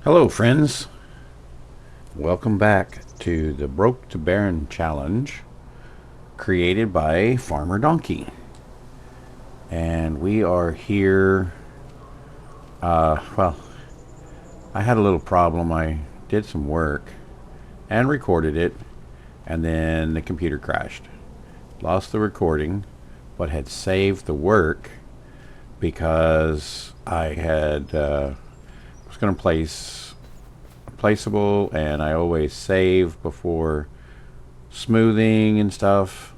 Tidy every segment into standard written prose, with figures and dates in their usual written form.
Hello, friends. Welcome back to the Broke to Barren Challenge created by Farmer Donkey. And we are here. Well, I had a little problem. I did some work and recorded it, and then the computer crashed. Lost the recording, but had saved the work because I had was going to place placeable, and I always save before smoothing and stuff,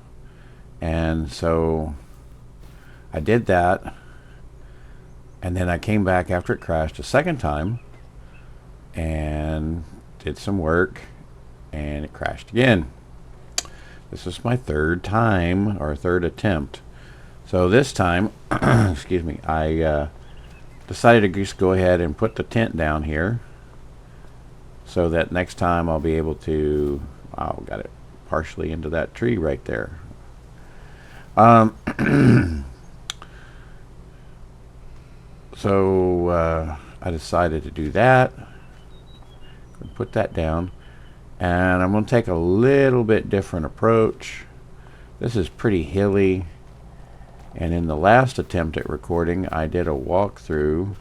and so I did that, and then I came back after it crashed a second time and did some work, and it crashed again. This is my third time, or third attempt. So this time excuse me, I decided to just go ahead and put the tent down here so that next time I'll be able to, oh, got it partially into that tree right there. So I decided to do that. Put that down, and I'm going to take a little bit different approach. This is pretty hilly, and in the last attempt at recording I did a walkthrough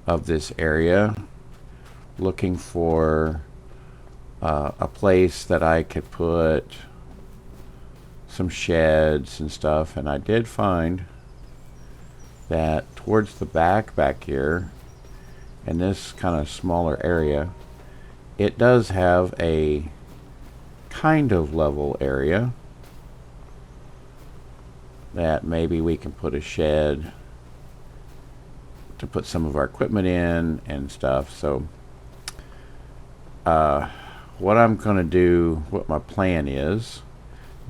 of this area looking for a place that I could put some sheds and stuff, and I did find that towards the back here in this kind of smaller area, it does have a kind of level area that maybe we can put a shed to put some of our equipment in and stuff. So what I'm going to do, what my plan is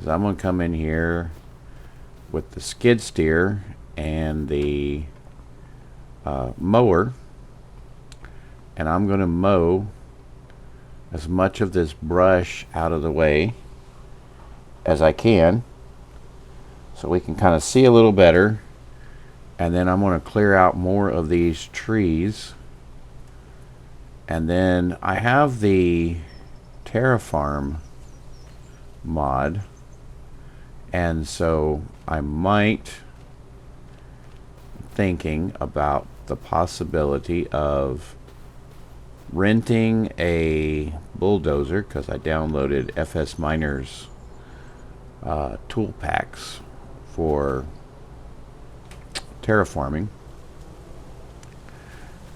I'm going to come in here with the skid steer and the mower, and I'm going to mow as much of this brush out of the way as I can so we can kind of see a little better, and then I'm going to clear out more of these trees. And then I have the Terraform mod, and so I might thinking about the possibility of renting a bulldozer, because I downloaded FS Miner's tool packs for terraforming.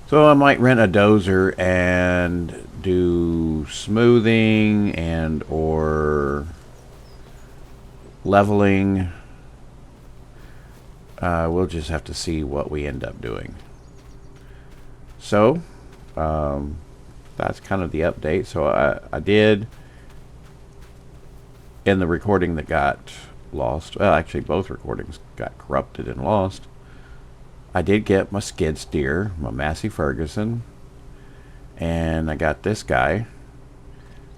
So I might rent a dozer and do smoothing and or leveling. We'll just have to see what we end up doing. So that's kind of the update. So I did, in the recording that got lost, well, actually both recordings got corrupted and lost, I did get my skid steer, my Massey Ferguson, and I got this guy.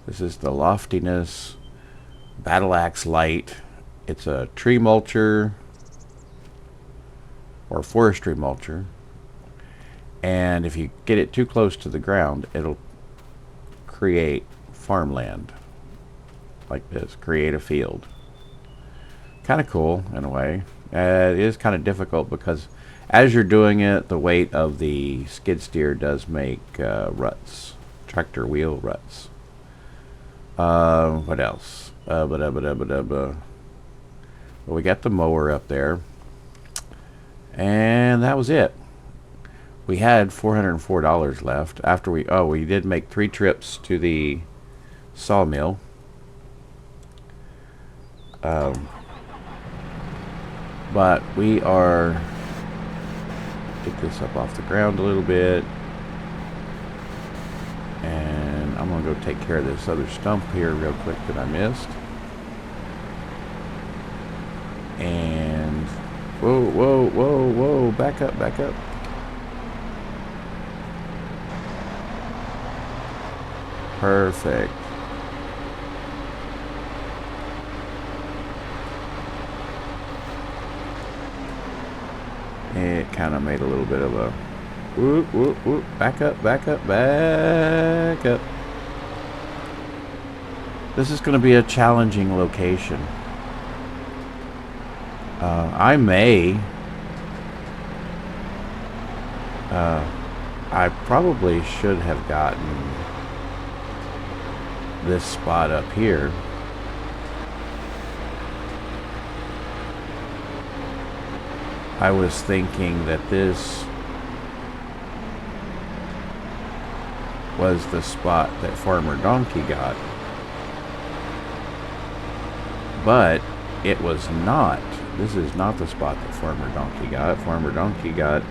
This is the Loftiness Battle Axe Light. It's a tree mulcher or forestry mulcher, and if you get it too close to the ground, it'll create farmland like this, create a field. Kind of cool in a way. It is kind of difficult because as you're doing it, the weight of the skid steer does make ruts, tractor wheel ruts. What else? Well, we got the mower up there, and that was it. We had $404 left after we did make 3 trips to the sawmill. But we are, get this up off the ground a little bit, and I'm gonna go take care of this other stump here real quick that I missed. And whoa, back up. Perfect. It kind of made a little bit of a Whoop, whoop, whoop. Back up, back up, back up. This is going to be a challenging location. I probably should have gotten this spot up here. I was thinking that this was the spot that Farmer Donkey got, but it was not. This is not the spot that Farmer Donkey got. Farmer Donkey got,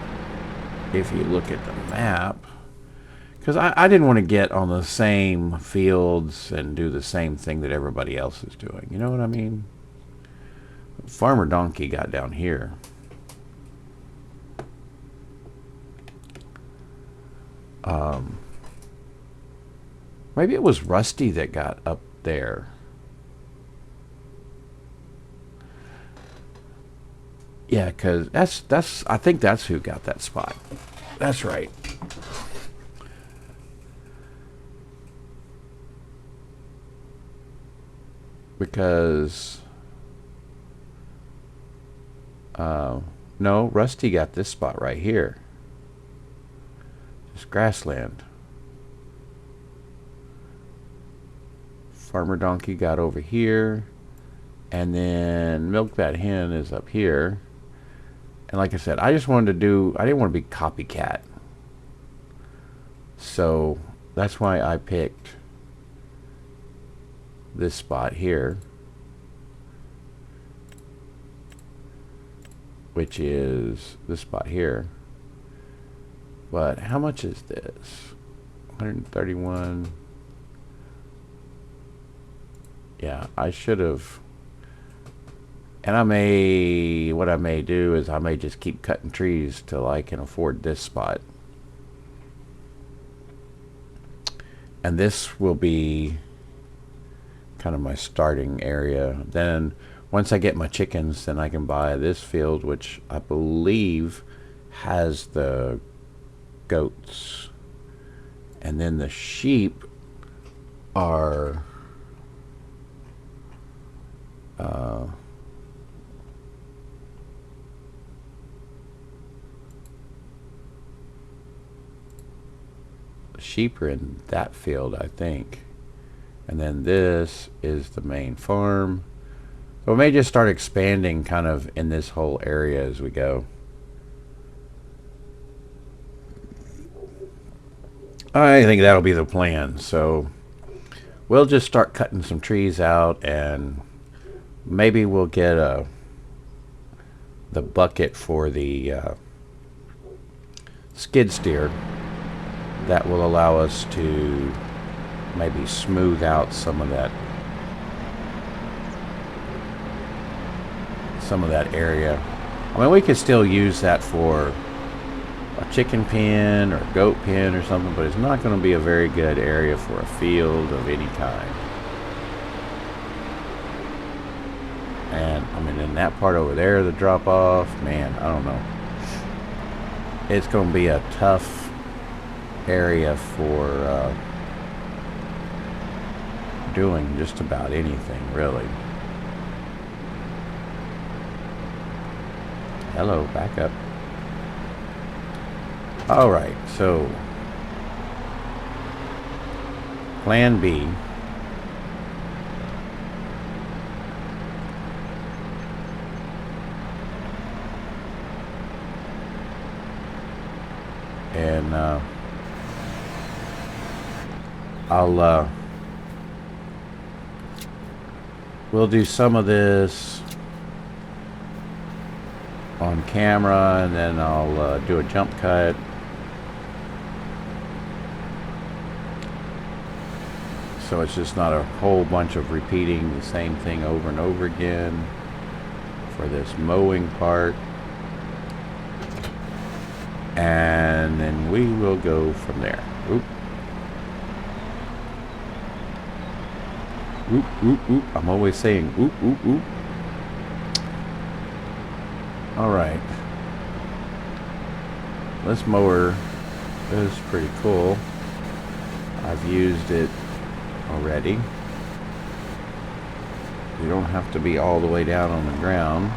if you look at the map, because I didn't want to get on the same fields and do the same thing that everybody else is doing. You know what I mean? Farmer Donkey got down here. Maybe it was Rusty that got up there. Yeah, because I think that's who got that spot. That's right. Because no, Rusty got this spot right here. This grassland. Farmer Donkey got over here, and then Milk That Hen is up here. And like I said, I just wanted to do, I didn't want to be copycat. So that's why I picked this spot here, which is this spot here. But how much is this? 131. Yeah, I should have. And what I may do is I may just keep cutting trees till I can afford this spot. And this will be kind of my starting area. Then once I get my chickens, then I can buy this field, which I believe has the goats. And then the sheep are sheep are in that field, I think. And then this is the main farm. So we may just start expanding kind of in this whole area as we go. I think that'll be the plan. So we'll just start cutting some trees out, and maybe we'll get the bucket for the skid steer that will allow us to maybe smooth out some of that area. I mean, we could still use that for a chicken pen or goat pen or something, but it's not going to be a very good area for a field of any kind. And I mean, in that part over there, the drop off, man, I don't know. It's going to be a tough area for doing just about anything, really. Hello, back up. All right, so plan B. And we'll do some of this on camera, and then I'll do a jump cut. So it's just not a whole bunch of repeating the same thing over and over again for this mowing part. And then we will go from there. Oop. Oop, oop, oop. I'm always saying oop, oop, oop. All right. This mower It was pretty cool. I've used it already. You don't have to be all the way down on the ground.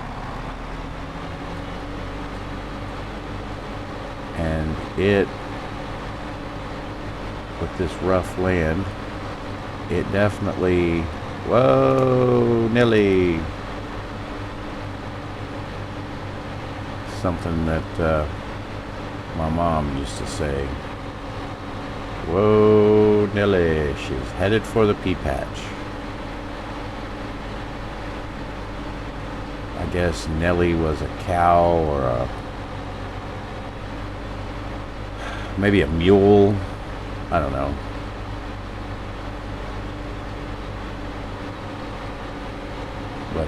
And it, with this rough land, it definitely, whoa, Nelly. Something that my mom used to say. Whoa, Nelly, she's headed for the pea patch. I guess Nelly was a cow or maybe a mule. I don't know. But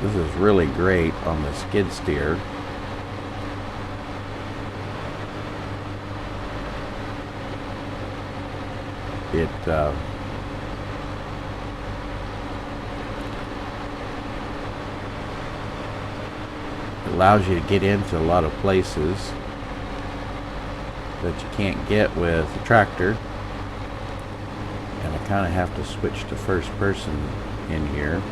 this is really great on the skid steer. It allows you to get into a lot of places that you can't get with a tractor. And I kind of have to switch to first person in here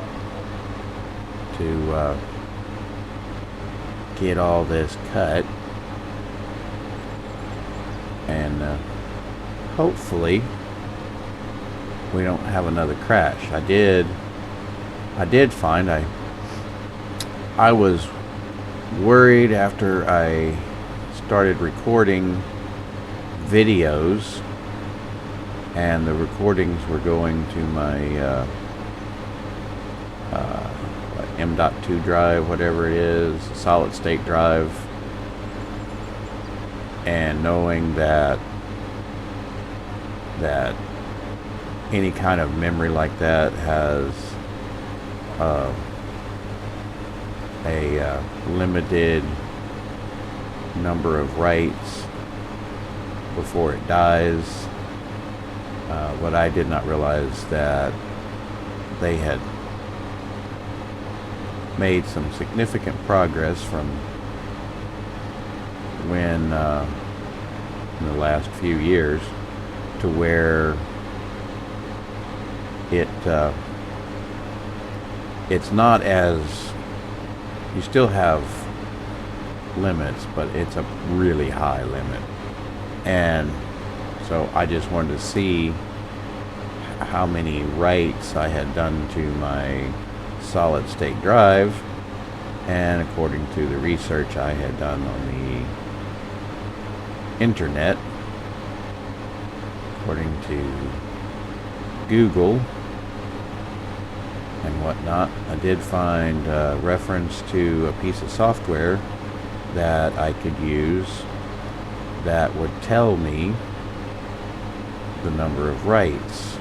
to get all this cut, and hopefully we don't have another crash. I did find I was worried after I started recording videos, and the recordings were going to my M.2 drive, whatever it is, solid state drive, and knowing that any kind of memory like that has a limited number of writes before it dies. What I did not realize that they had made some significant progress from when in the last few years to where it's not as, you still have limits, but it's a really high limit. And so I just wanted to see how many writes I had done to my solid state drive, and according to the research I had done on the internet, according to Google and whatnot, I did find reference to a piece of software that I could use that would tell me the number of writes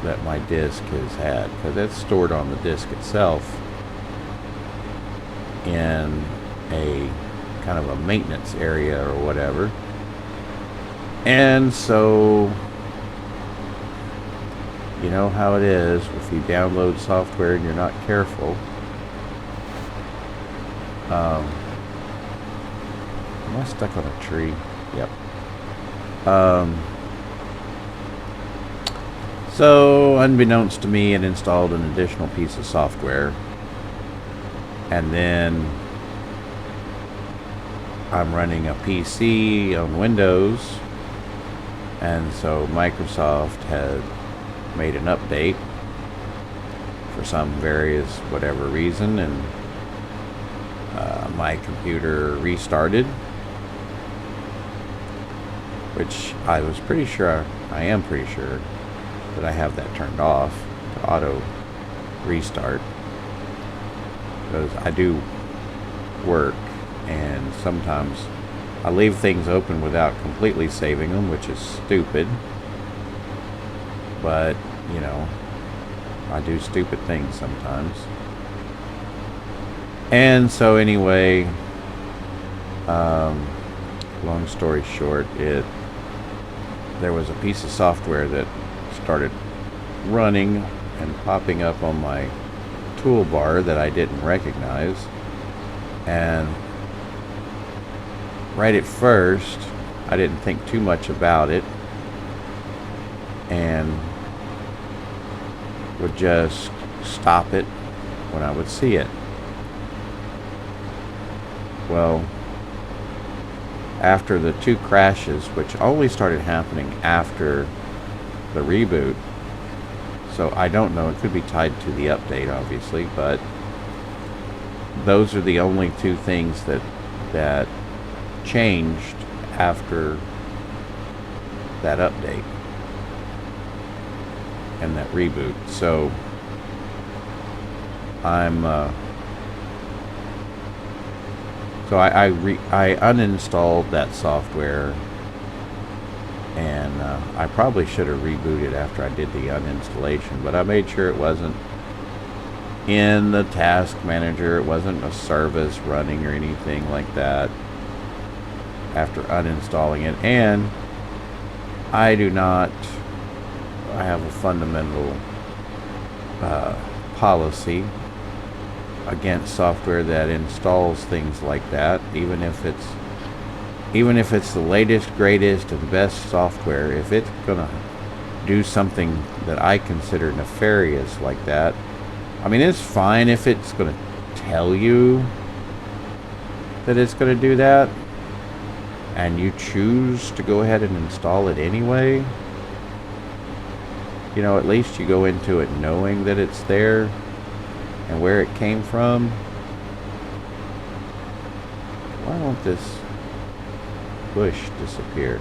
that my disk has had, because it's stored on the disk itself in a kind of a maintenance area or whatever. And so, you know how it is if you download software and you're not careful. Am I stuck on a tree? Yep. So, unbeknownst to me, it installed an additional piece of software. And then I'm running a PC on Windows. And so Microsoft had made an update for some various whatever reason. And my computer restarted. Which I was pretty sure, I am pretty sure, that I have that turned off to auto restart, because I do work and sometimes I leave things open without completely saving them, which is stupid, but you know, I do stupid things sometimes. And so anyway, long story short, there was a piece of software that started running and popping up on my toolbar that I didn't recognize. And right at first, I didn't think too much about it, and would just stop it when I would see it. Well, after the 2 crashes, which only started happening after the reboot, so I don't know, it could be tied to the update obviously, but those are the only 2 things that changed after that update and that reboot. So I uninstalled that software, and I probably should have rebooted after I did the uninstallation, but I made sure it wasn't in the task manager, it wasn't a service running or anything like that after uninstalling it. And I have a fundamental policy against software that installs things like that, even if it's the latest, greatest, and best software. If it's gonna do something that I consider nefarious like that, I mean, it's fine if it's gonna tell you that it's gonna do that, and you choose to go ahead and install it anyway. You know, at least you go into it knowing that it's there and where it came from. Why won't this bush disappear?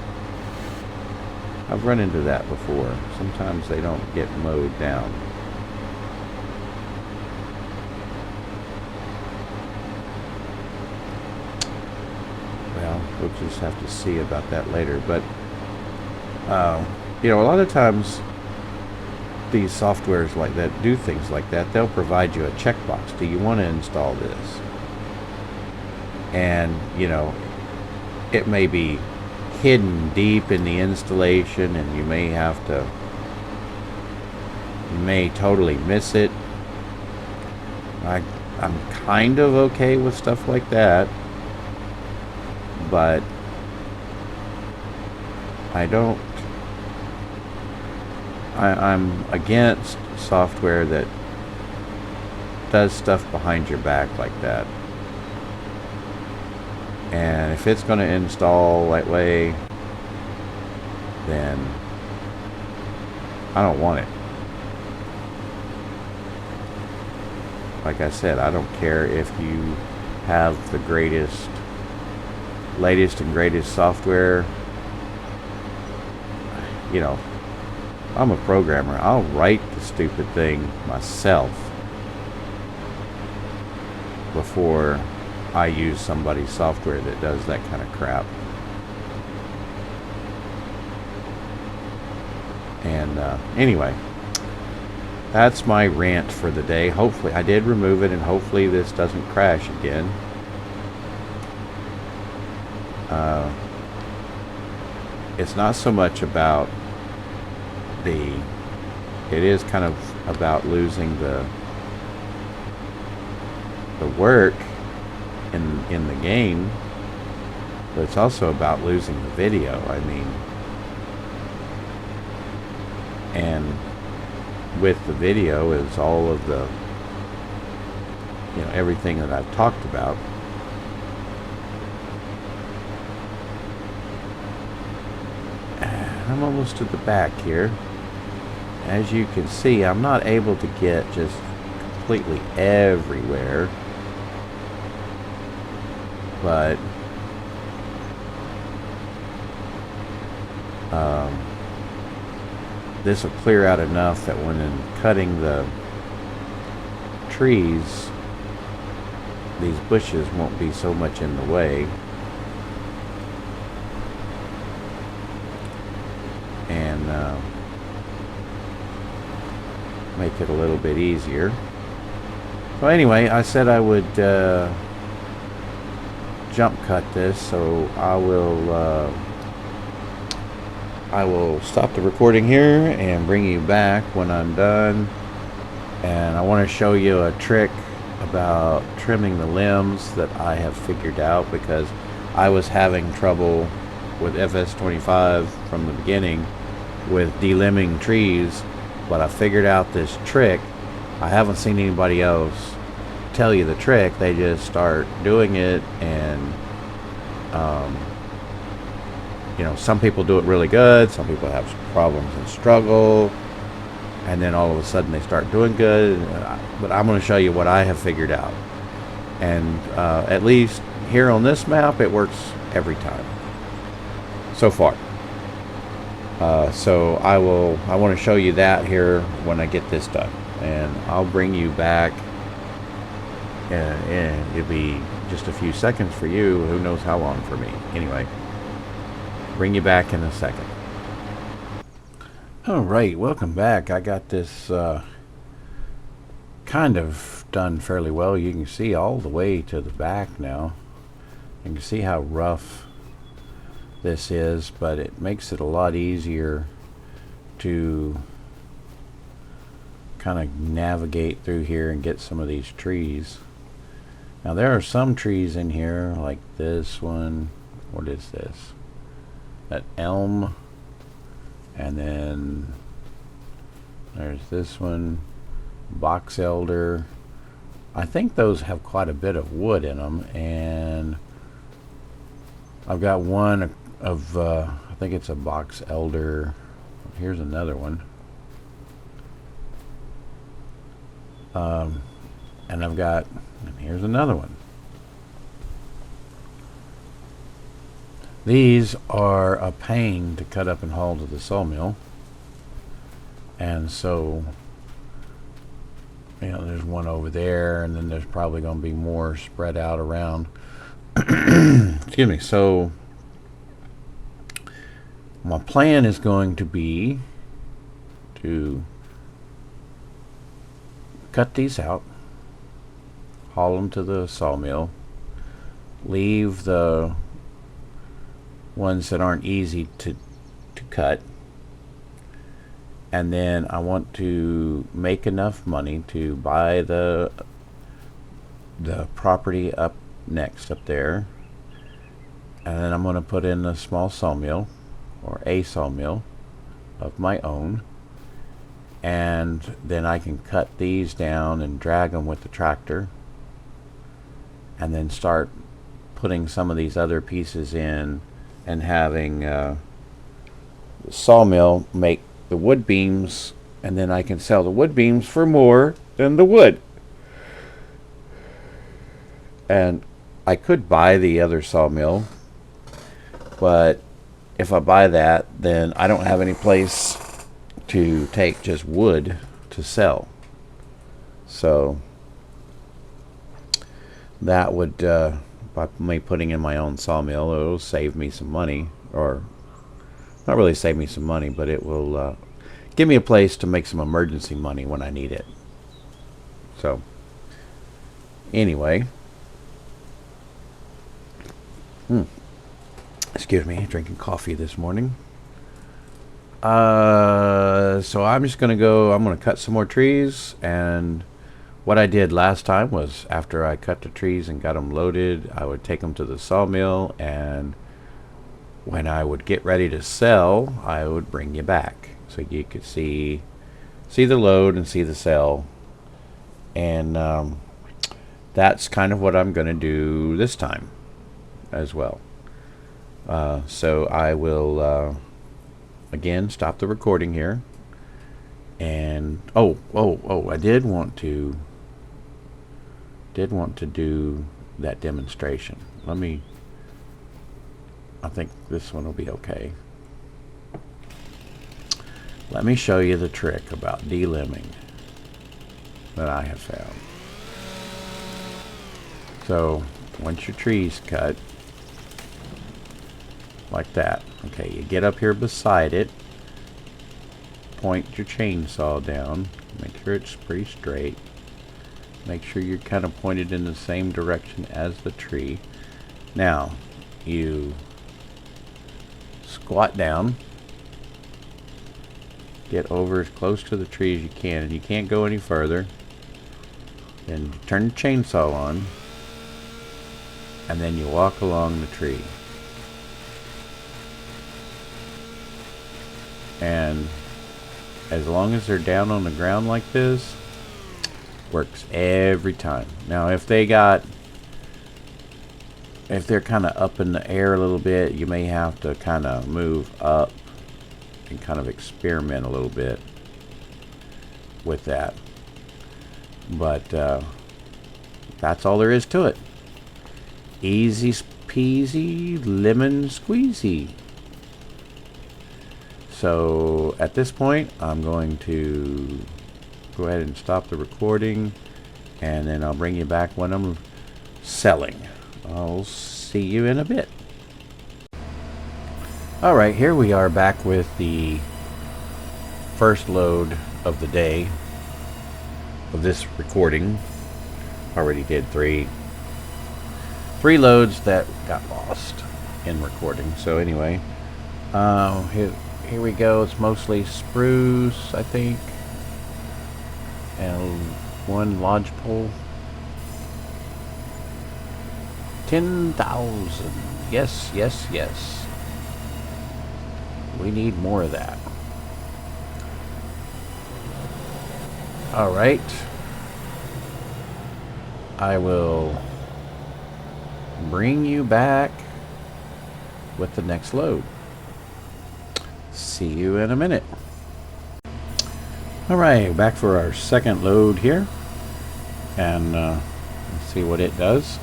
I've run into that before. Sometimes they don't get mowed down. Well, we'll just have to see about that later. But you know, a lot of times these softwares like that do things like that. They'll provide you a checkbox. Do you want to install this? And you know, it may be hidden deep in the installation, and you may totally miss it. I'm kind of okay with stuff like that, but I'm against software that does stuff behind your back like that. And if it's going to install that way, then I don't want it. Like I said, I don't care if you have the latest and greatest software. You know, I'm a programmer. I'll write the stupid thing myself before I use somebody's software that does that kind of crap. And anyway, that's my rant for the day. Hopefully, I did remove it, and hopefully this doesn't crash again. It's not so much about it is kind of about losing the work in the game, but it's also about losing the video. I mean, and with the video is all of the, you know, everything that I've talked about. I'm almost to the back here. As you can see, I'm not able to get just completely everywhere, but this will clear out enough that when in cutting the trees, these bushes won't be so much in the way. And make it a little bit easier. So anyway, I said I would jump cut this, so I will stop the recording here and bring you back when I'm done And I want to show you a trick about trimming the limbs that I have figured out, because I was having trouble with FS25 from the beginning with delimbing trees, but I figured out this trick. I haven't seen anybody else tell you the trick. They just start doing it, and you know, some people do it really good, some people have problems and struggle, and then all of a sudden they start doing good. But I'm going to show you what I have figured out, and at least here on this map it works every time so far. So I want to show you that here when I get this done, and I'll bring you back, and it'll be just a few seconds for you, who knows how long for me. Anyway, bring you back in a second. Alright, welcome back. I got this kind of done fairly well. You can see all the way to the back now. You can see how rough this is, but it makes it a lot easier to kind of navigate through here and get some of these trees. Now there are some trees in here, like this one. What is this? That elm. And then there's this one, box elder. I think those have quite a bit of wood in them, and I've got one of I think it's a box elder. Here's another one. And here's another one. These are a pain to cut up and haul to the sawmill, and so, you know, there's one over there, and then there's probably going to be more spread out around. Excuse me. So my plan is going to be to cut these out, haul them to the sawmill, leave the ones that aren't easy to cut, and then I want to make enough money to buy the property up next, up there, and then I'm going to put in a small sawmill, or a sawmill of my own, and then I can cut these down and drag them with the tractor, and then start putting some of these other pieces in, and having the sawmill make the wood beams, and then I can sell the wood beams for more than the wood. And I could buy the other sawmill, but if I buy that, then I don't have any place to take just wood to sell. So that would, by me putting in my own sawmill, it'll save me some money, or not really save me some money, but it will give me a place to make some emergency money when I need it. So anyway, excuse me, drinking coffee this morning. So I'm just gonna go, I'm gonna cut some more trees, and what I did last time was, after I cut the trees and got them loaded, I would take them to the sawmill, and when I would get ready to sell, I would bring you back so you could see the load and see the sell. And that's kind of what I'm going to do this time as well. So I will again stop the recording here, and I did want to do that demonstration. I think this one will be okay. Let me show you the trick about delimbing that I have found. So once your tree's cut like that, okay, you get up here beside it, point your chainsaw down, make sure it's pretty straight, make sure you're kind of pointed in the same direction as the tree. Now you squat down Get over as close to the tree as you can, and you can't go any further. Then turn the chainsaw on, and then you walk along the tree. And as long as they're down on the ground like this, works every time. Now if they're kind of up in the air a little bit, you may have to kind of move up and kind of experiment a little bit with that. But that's all there is to it. Easy peasy lemon squeezy. So at this point, I'm going to go ahead and stop the recording, and then I'll bring you back when I'm selling. I'll see you in a bit. Alright, here we are back with the first load of the day of this recording. Already did three loads that got lost in recording. So anyway, here we go. It's mostly spruce, I think, and one lodgepole. 10,000. Yes, yes, yes. We need more of that. All right. I will bring you back with the next load. See you in a minute. All right, back for our second load here, and let's see what it does.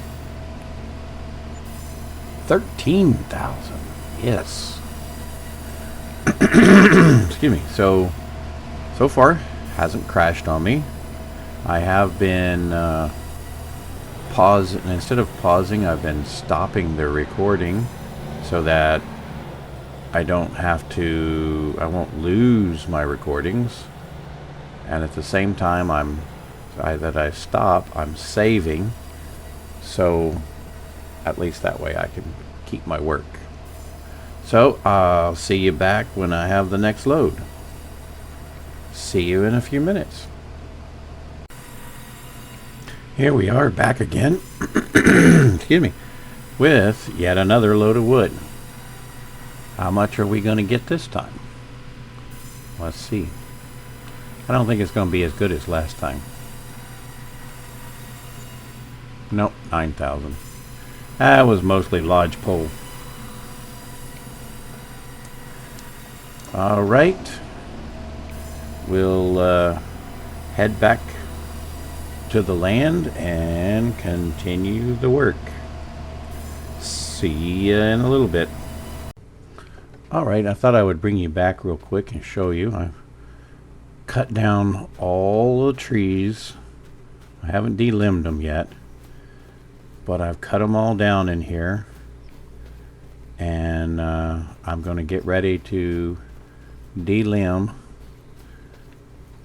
13,000. Yes. Excuse me. So far hasn't crashed on me. I have been instead of pausing, I've been stopping the recording so that I won't lose my recordings, and at the same time I stop, I'm saving, so at least that way I can keep my work. So I'll see you back when I have the next load. See you in a few minutes. Here we are back again, excuse me, with yet another load of wood. How much are we going to get this time? Let's see. I don't think it's going to be as good as last time. Nope, 9,000. That was mostly lodgepole. All right. We'll head back to the land and continue the work. See you in a little bit. Alright, I thought I would bring you back real quick and show you. I've cut down all the trees. I haven't delimbed them yet, but I've cut them all down in here, and I'm going to get ready to delimb.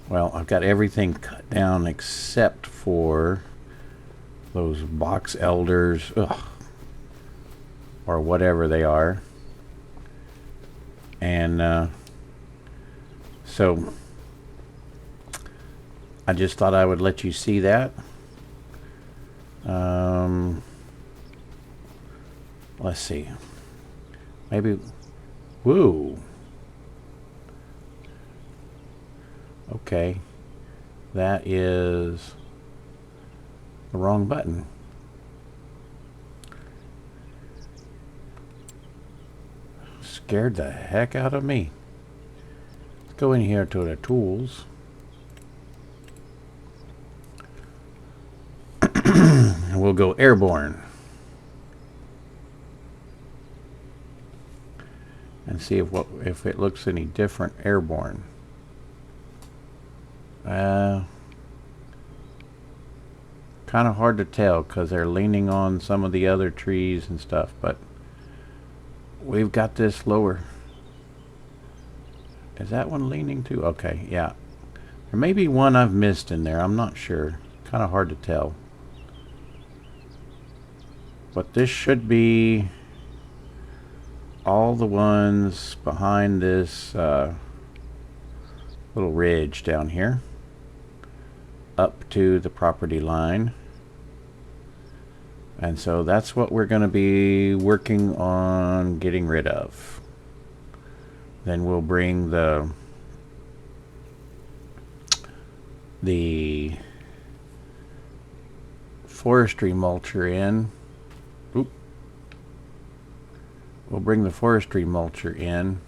Well, I've got everything cut down except for those box elders, or whatever they are. And so I just thought I would let you see that. Let's see. Maybe. Woo. Okay. That is the wrong button. Scared the heck out of me. Let's go in here to the tools. And we'll go airborne. And see if it looks any different airborne. Kind of hard to tell because they're leaning on some of the other trees and stuff, but we've got this lower. Is that one leaning too? Okay, yeah. There may be one I've missed in there. I'm not sure. Kind of hard to tell. But this should be all the ones behind this little ridge down here up to the property line. And so that's what we're going to be working on getting rid of. Then we'll bring the forestry mulcher in. Oop. We'll bring the forestry mulcher in.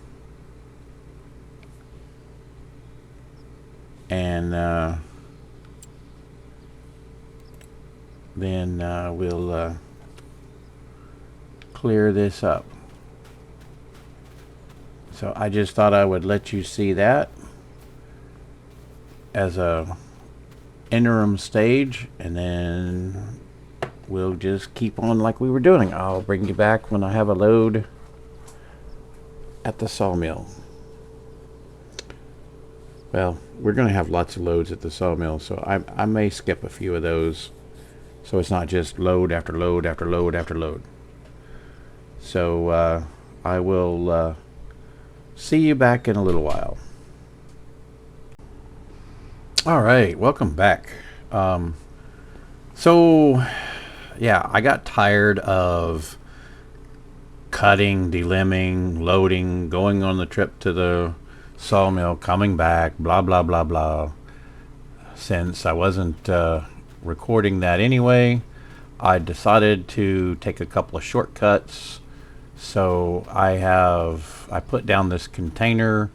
And then we'll clear this up. So I just thought I would let you see that as a interim stage, and then we'll just keep on like we were doing. I'll bring you back when I have a load at the sawmill. Well, we're going to have lots of loads at the sawmill, so I may skip a few of those, so it's not just load after load after load after load. So I will see you back in a little while. All right, welcome back. So yeah, I got tired of cutting, delimbing, loading, going on the trip to the sawmill, coming back, blah blah blah blah. Since I wasn't recording that anyway, I decided to take a couple of shortcuts. So I put down this container,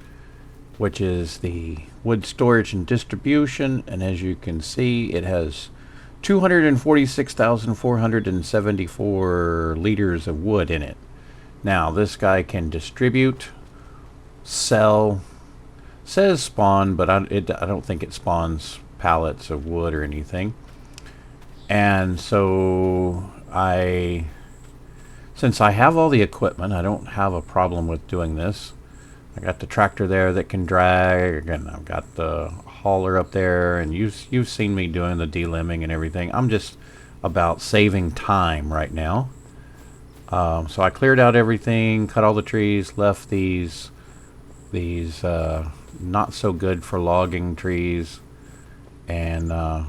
which is the wood storage and distribution, and as you can see, it has 246,474 liters of wood in it. Now this guy can distribute, sell, says spawn, but I don't think it spawns pallets of wood or anything. And so since I have all the equipment, I don't have a problem with doing this. I got the tractor there that can drag, and I've got the hauler up there, and you've seen me doing the delimbing and everything. I'm just about saving time right now. So I cleared out everything, cut all the trees, left these not so good for logging trees, and I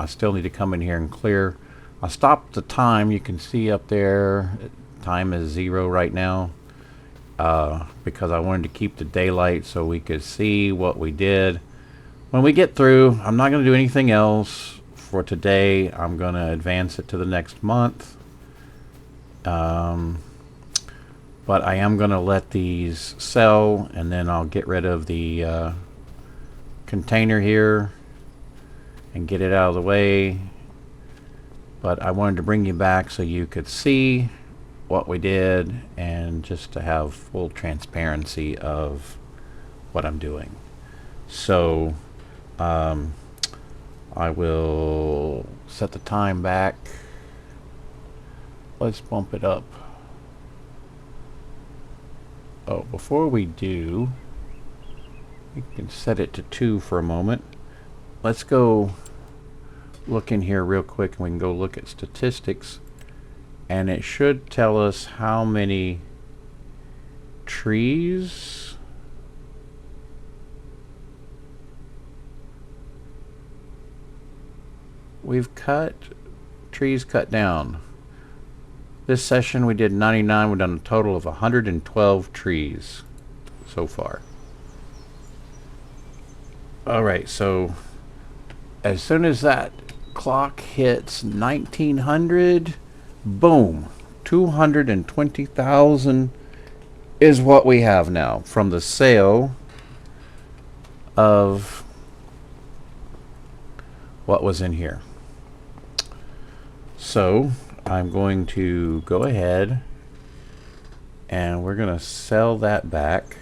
still need to come in here and clear. I stopped the time. You can see up there, time is 0 right now, because I wanted to keep the daylight so we could see what we did. When we get through, I'm not going to do anything else for today. I'm going to advance it to the next month. But I am going to let these sell, and then I'll get rid of the container here and get it out of the way. But I wanted to bring you back so you could see what we did, and just to have full transparency of what I'm doing. So I will set the time back. Let's bump it up. Oh, before we do, we can set it to 2 for a moment. Let's go look in here real quick, and we can go look at statistics, and it should tell us how many trees we've cut, trees cut down. This session we did 99. We've done a total of 112 trees so far. Alright, so as soon as that clock hits 1900, boom, 220,000 is what we have now from the sale of what was in here. So I'm going to go ahead and we're going to sell that back.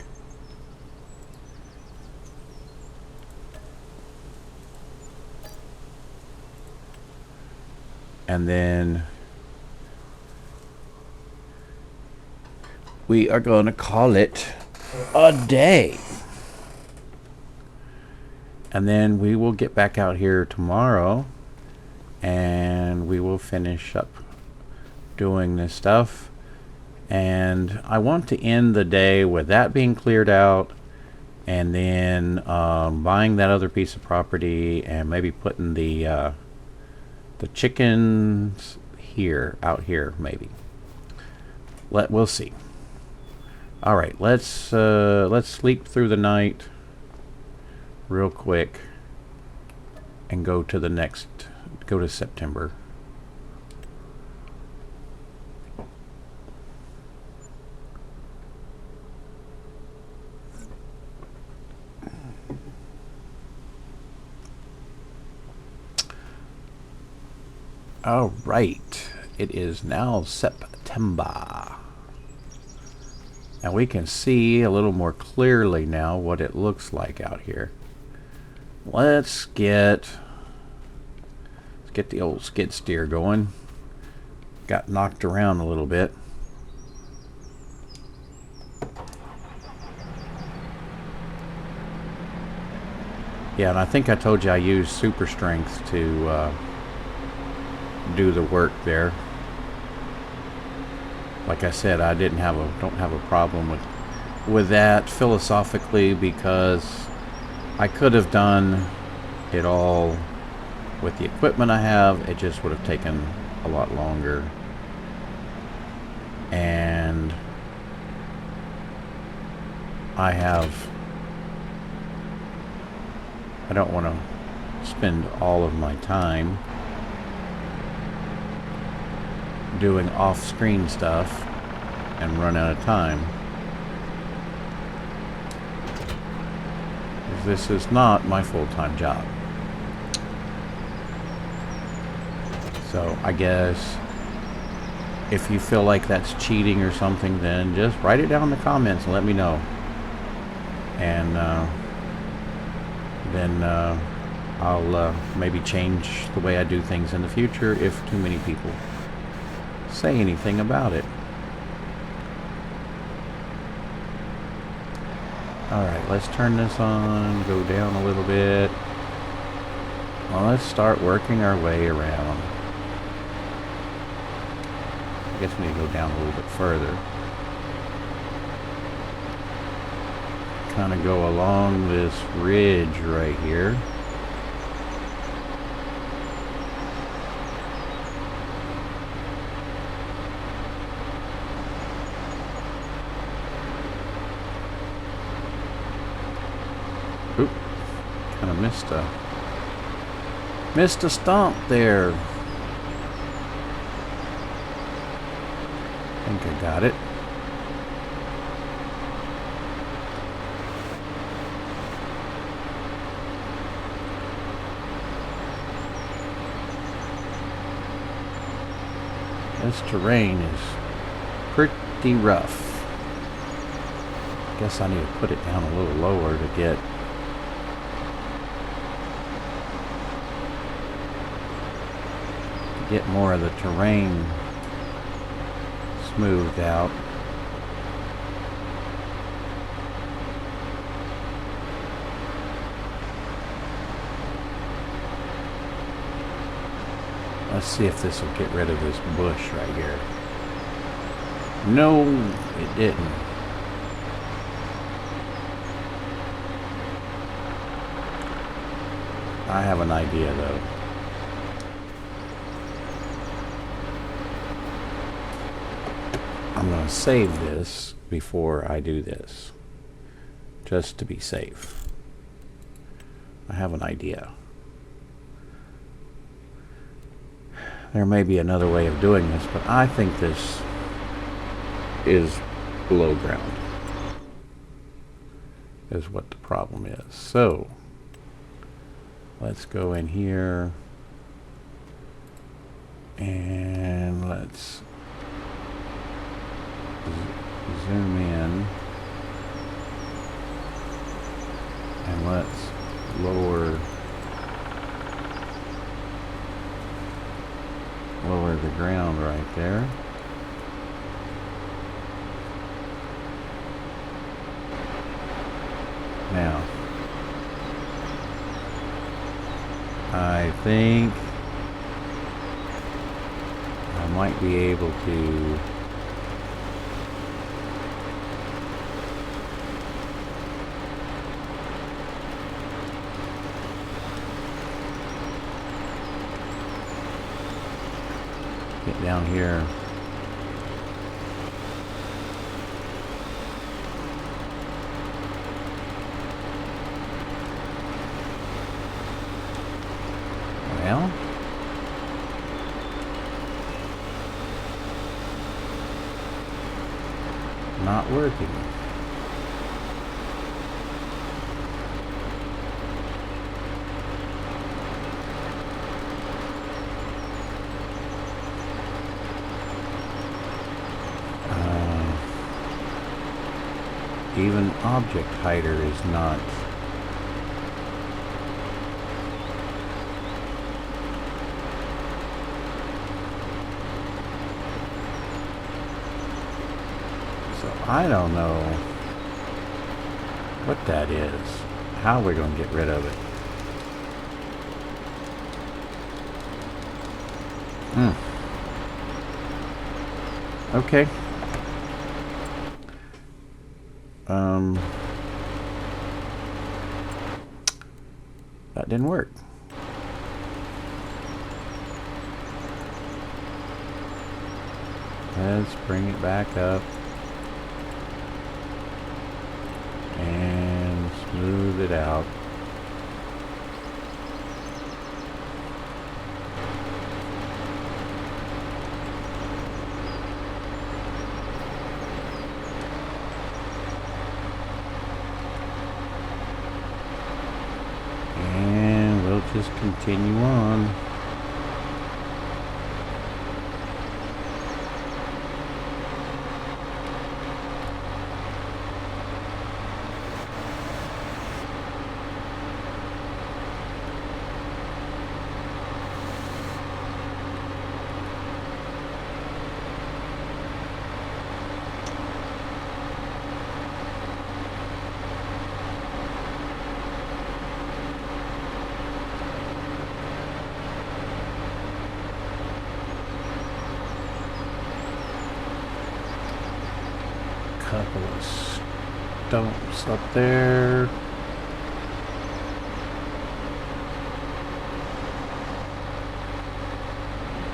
And then we are going to call it a day. And then we will get back out here tomorrow and we will finish up doing this stuff. And I want to end the day with that being cleared out and then buying that other piece of property and maybe putting the chickens here, out here, maybe. We'll see. All right, let's sleep through the night real quick and go to the next. Go to September. All right, it is now September. And we can see a little more clearly now what it looks like out here. Let's get the old skid steer going. Got knocked around a little bit. Yeah, and I think I told you I used super strength to do the work there. Like I said, I don't have a problem with that philosophically, because I could have done it all with the equipment I have. It just would have taken a lot longer, and I don't want to spend all of my time doing off-screen stuff and run out of time. This is not my full-time job. So I guess if you feel like that's cheating or something, then just write it down in the comments and let me know. And then I'll maybe change the way I do things in the future if too many people say anything about it. Alright, let's turn this on, go down a little bit. Well, let's start working our way around. I guess we need to go down a little bit further. Kind of go along this ridge right here. Oop, kind of missed a stump there. I think I got it. This terrain is pretty rough. Guess I need to put it down a little lower to get more of the terrain smoothed out. Let's see if this will get rid of this bush right here. No, it didn't. I have an idea though. I'm going to save this before I do this, just to be safe. I have an idea. There may be another way of doing this, but I think this is below ground, is what the problem is. So let's go in here and let's zoom in, and let's lower the ground right there. Now, I think I might be able to get down here. Well, not working. Even object hider is not. So I don't know what that is. How we're going to get rid of it. Okay. That didn't work. Let's bring it back up and smooth it out. Just continue on. Couple of stumps up there.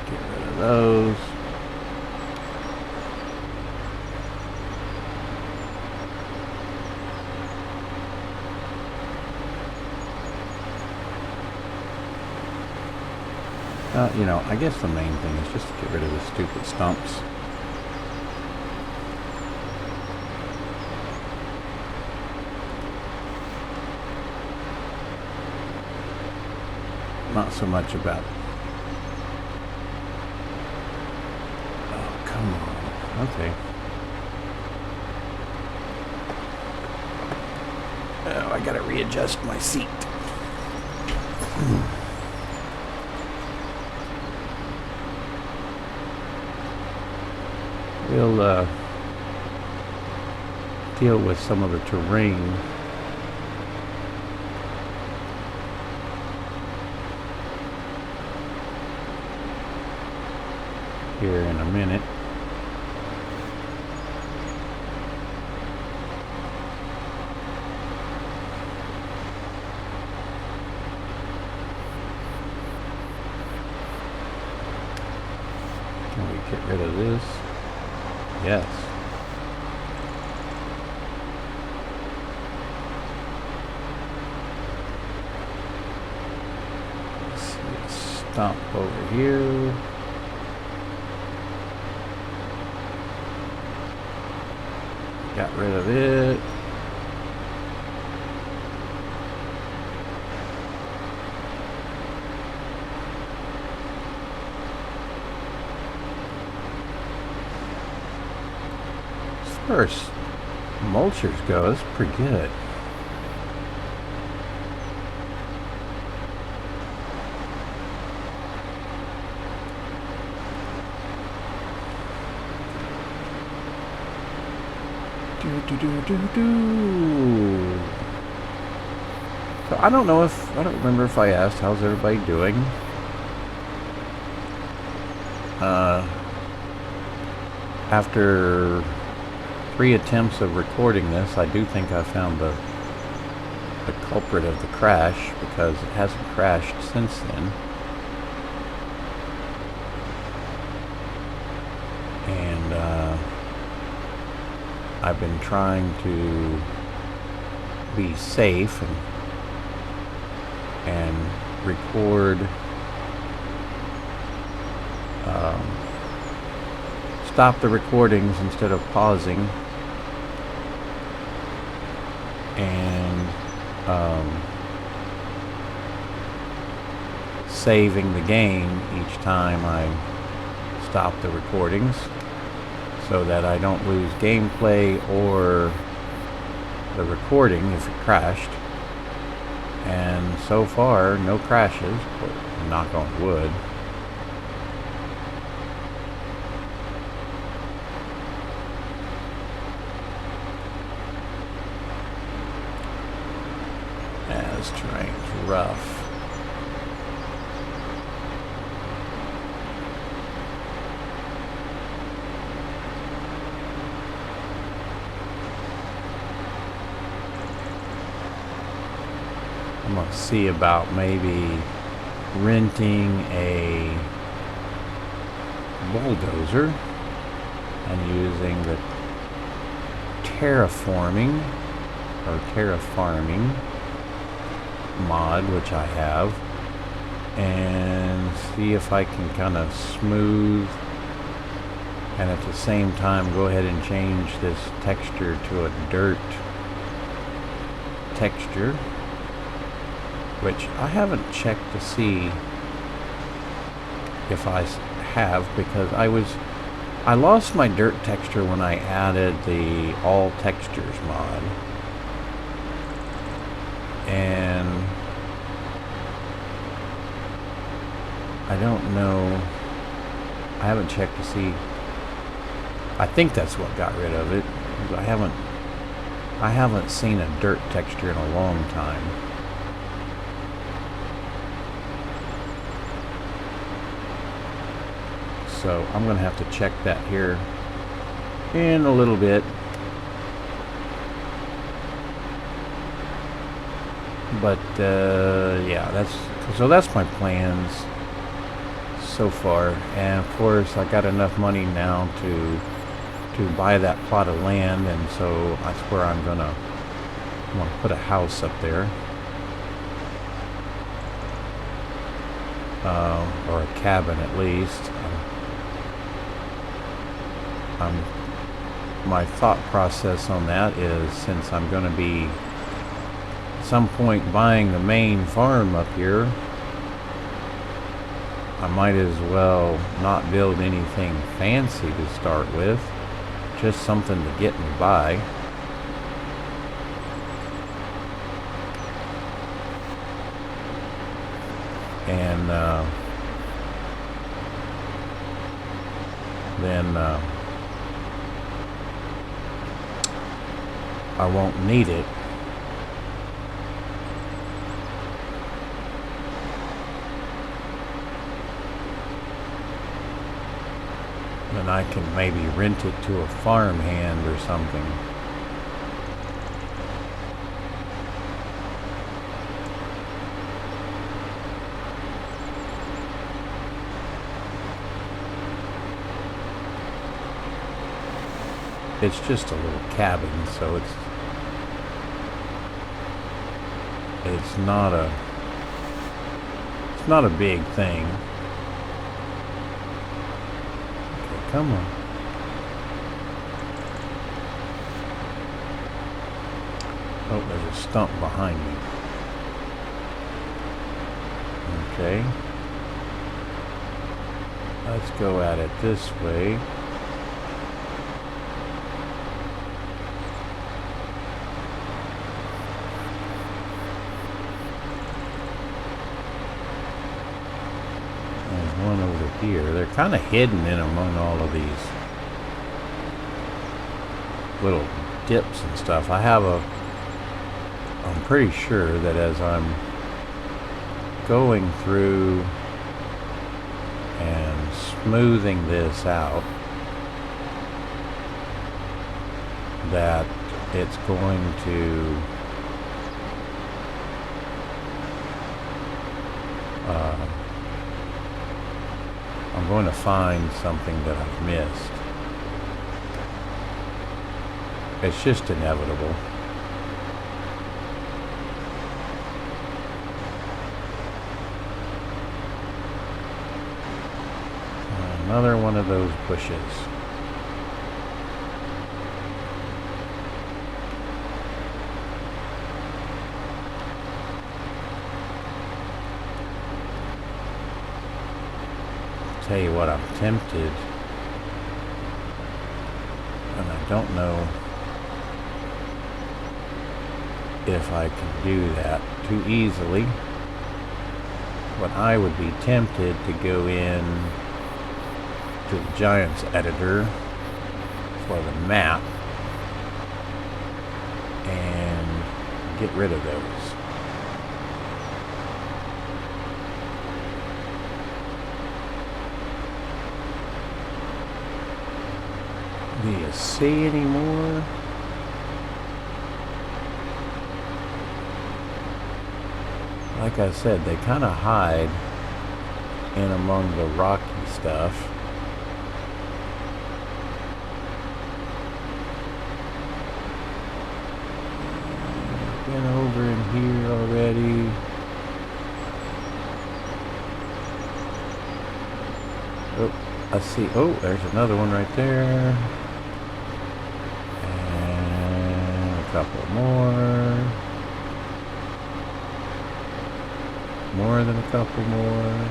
Get rid of those. You know, I guess the main thing is just to get rid of the stupid stumps. Not so much about. Oh, come on. Okay. Oh, I gotta readjust my seat. We'll deal with some of the terrain. Here in a minute. Can we get rid of this? Yes. Let's see, stump over here. Got rid of it. As far as mulchers go, it's pretty good. So I don't know if, I don't remember if I asked, how's everybody doing? After 3 attempts of recording this, I do think I found the culprit of the crash, because it hasn't crashed since then. I've been trying to be safe and record stop the recordings instead of pausing, and saving the game each time I stop the recordings, so that I don't lose gameplay or the recording if it crashed. And so far, no crashes, but knock on wood. As terrain's rough. I'm going to see about maybe renting a bulldozer and using the terraforming mod, which I have, and see if I can kind of smooth and at the same time go ahead and change this texture to a dirt texture, which I haven't checked to see if I have, because I lost my dirt texture when I added the all textures mod, and I don't know, I haven't checked to see. I think that's what got rid of it. I haven't seen a dirt texture in a long time. So I'm going to have to check that here in a little bit. But yeah, that's my plans so far. And of course, I got enough money now to buy that plot of land, and so that's where I'm gonna put a house up there, or a cabin at least. My thought process on that is, since I'm going to be at some point buying the main farm up here, I might as well not build anything fancy to start with, just something to get me by. And then I won't need it. And I can maybe rent it to a farmhand or something. It's just a little cabin, so it's not a big thing. Okay, come on. Oh, there's a stump behind me. Okay. Let's go at it this way. One over here. They're kind of hidden in among all of these little dips and stuff. I'm pretty sure that as I'm going through and smoothing this out, that it's going to I'm going to find something that I've missed. It's just inevitable. Another one of those bushes. Tell you what, I'm tempted, and I don't know if I can do that too easily, but I would be tempted to go in to the Giants editor for the map and get rid of those. Do you see any more? Like I said, they kind of hide in among the rocky stuff. Been over in here already. Oh, I see. Oh, there's another one right there. Couple more than a couple more.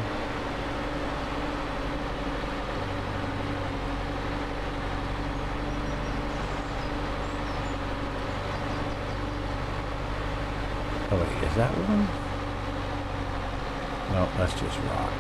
Oh wait, is that one? No, that's just rock.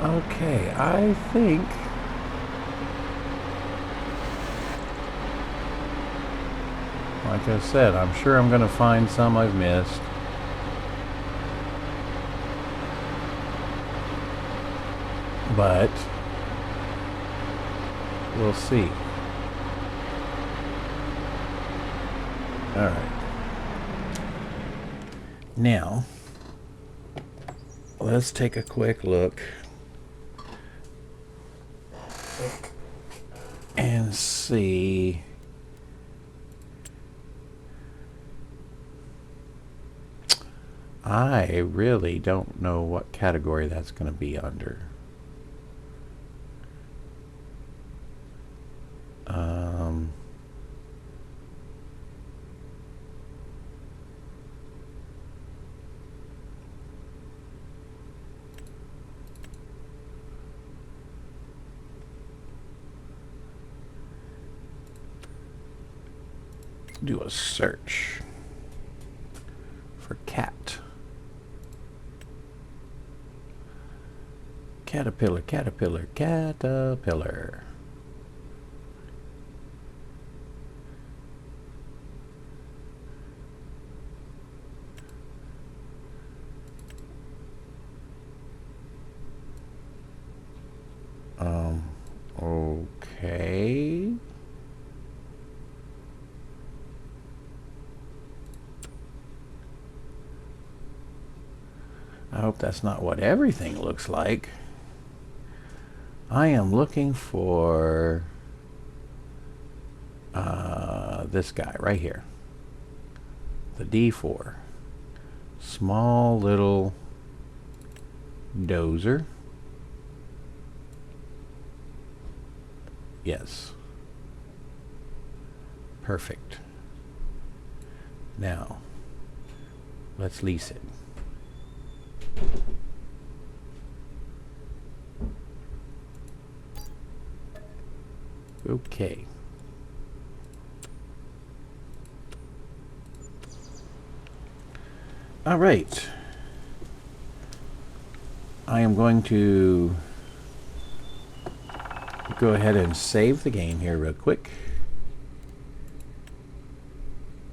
Okay, I think like I said, I'm sure I'm going to find some I've missed. But we'll see. Alright. Now, let's take a quick look and see. I really don't know what category that's going to be under. Do a search for cat. Caterpillar, caterpillar, caterpillar. Okay. I hope that's not what everything looks like. I am looking for this guy right here. The D4. Small little dozer. Yes. Perfect. Now, let's lease it. Okay. All right. I am going to go ahead and save the game here real quick.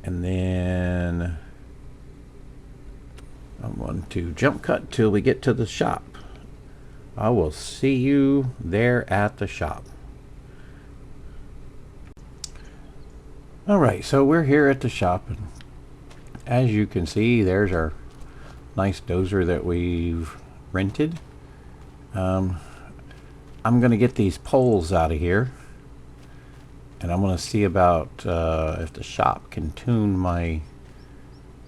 And then I'm going to jump cut till we get to the shop. I will see you there at the shop. Alright, so we're here at the shop, and as you can see, there's our nice dozer that we've rented. I'm going to get these poles out of here, and I'm going to see about if the shop can tune my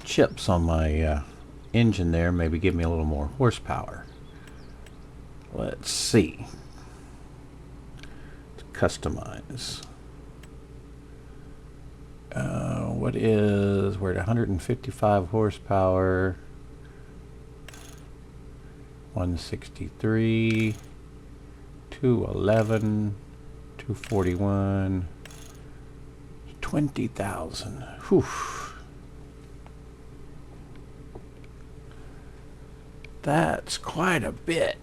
chips on my engine there, maybe give me a little more horsepower. Let's see. Let's customize. We're at 155 horsepower, 163, 211, 241, 20,000. Whew. That's quite a bit.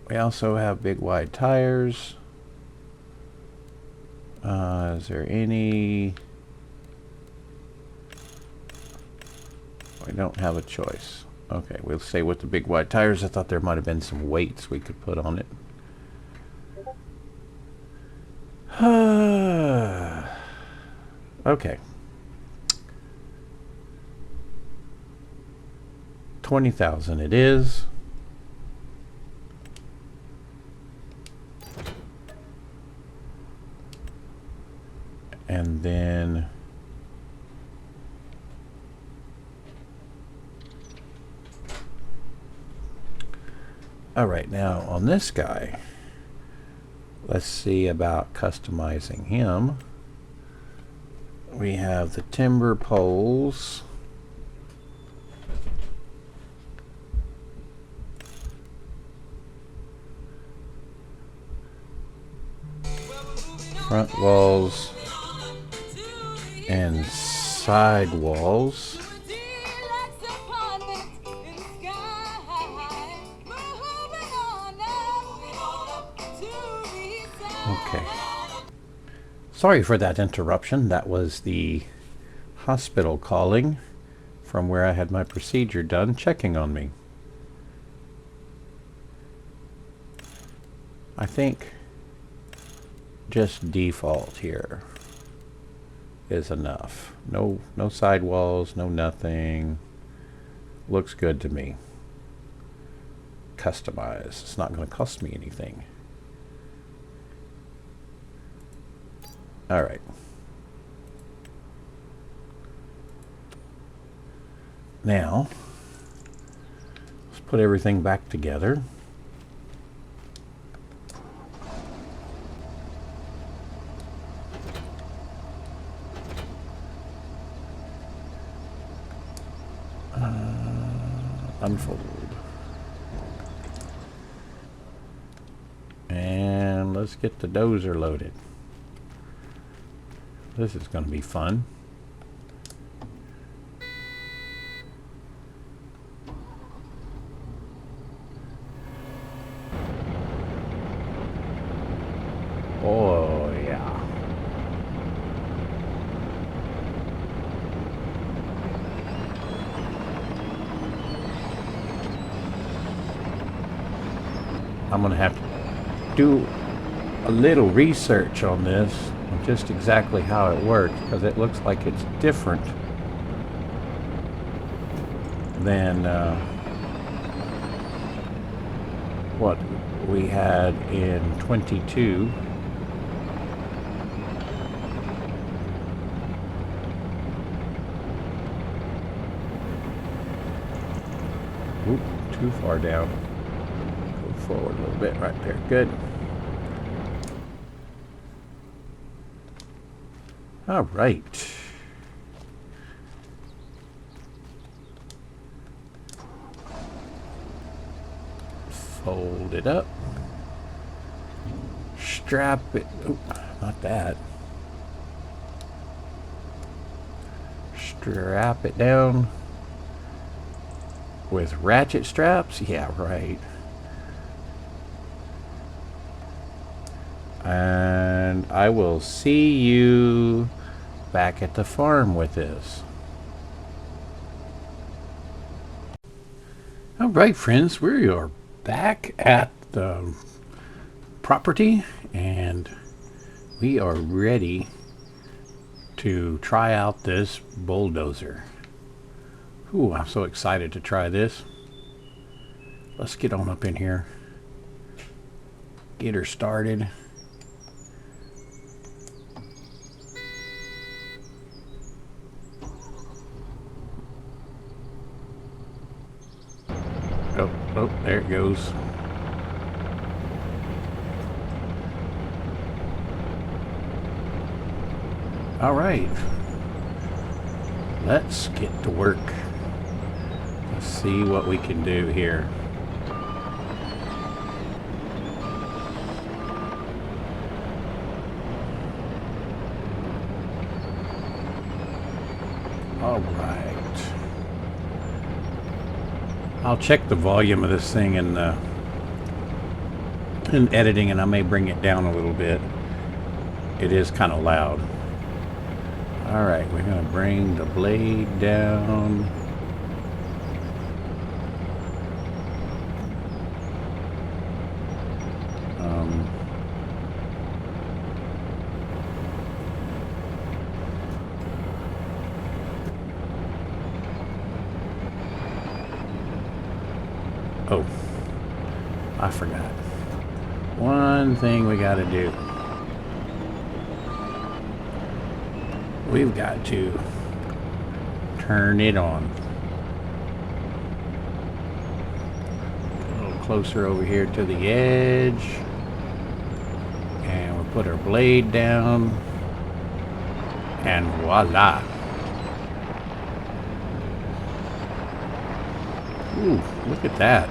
We also have big wide tires. Is there any? We don't have a choice. Okay, we'll stay with the big wide tires. I thought there might have been some weights we could put on it. Okay. 20,000 it is. And then all right, now on this guy, let's see about customizing him. We have the timber poles. Front walls and side walls. Okay. Sorry for that interruption. That was the hospital calling from where I had my procedure done, checking on me. I think just default here is enough. No sidewalls, no nothing. Looks good to me. Customize. It's not going to cost me anything. All right. Now, let's put everything back together. Unfold. And let's get the dozer loaded. This is going to be fun. Oh, yeah. I'm going to have to do a little research on this, just exactly how it works, because it looks like it's different than what we had in 22. Oop, too far down. Go forward a little bit right there. Good. All right. Fold it up. Strap it. Oh, not that. Strap it down with ratchet straps. Yeah, right. And I will see you back at the farm with this. All right, friends, we are back at the property and we are ready to try out this bulldozer. Ooh, I'm so excited to try this. Let's get on up in here, get her started. Oh, there it goes. All right, let's get to work. Let's see what we can do here. All right. I'll check the volume of this thing in editing, and I may bring it down a little bit. It is kind of loud. All right, we're going to bring the blade down. Oh, I forgot. One thing we got to do. We've got to turn it on. A little closer over here to the edge. And we'll put our blade down. And voila. Ooh, look at that.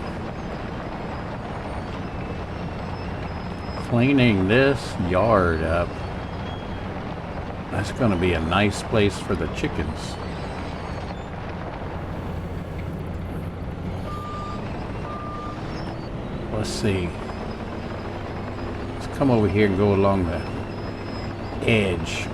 Cleaning this yard up. That's going to be a nice place for the chickens. Let's see. Let's come over here and go along the edge.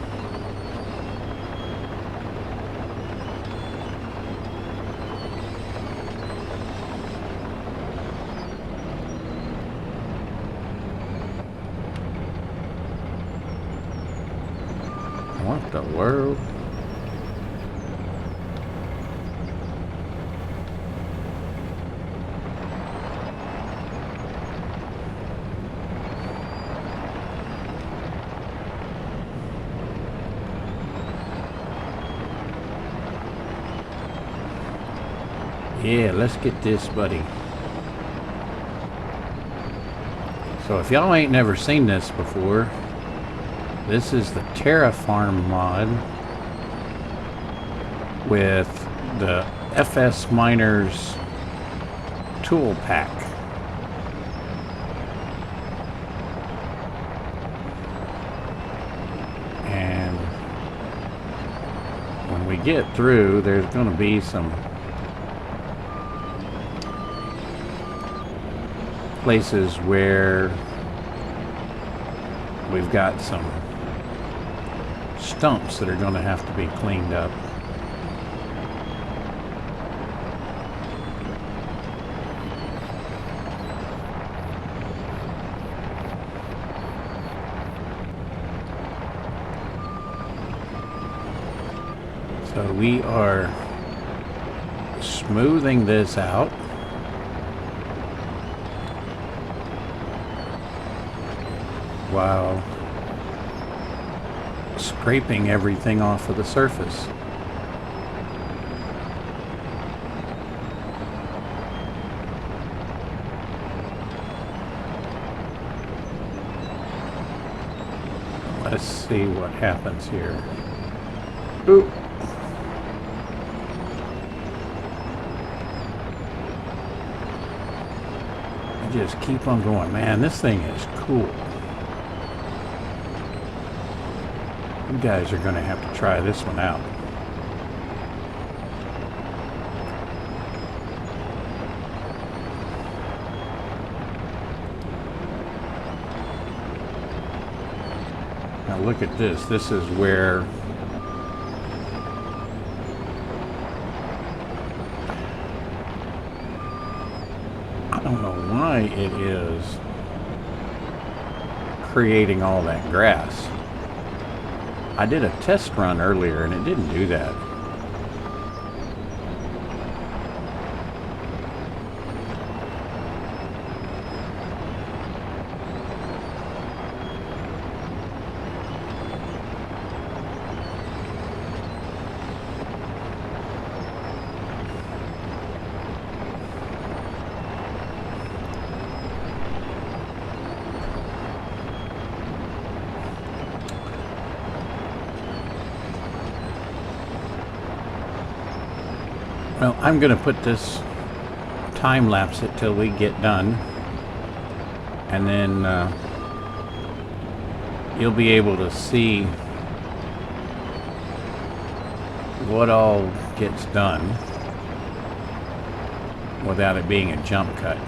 What the world? Yeah, let's get this, buddy. So if y'all ain't never seen this before, this is the Terrafarm mod with the FS Miners tool pack. And when we get through, there's going to be some places where we've got some stumps that are going to have to be cleaned up. So we are smoothing this out. While scraping everything off of the surface. Let's see what happens here. Oop. Just keep on going. Man, this thing is cool. You guys are going to have to try this one out. Now look at this. This is where why it is creating all that grass. I did a test run earlier and it didn't do that. Well, I'm going to put this time lapse it till we get done, and then you'll be able to see what all gets done without it being a jump cut.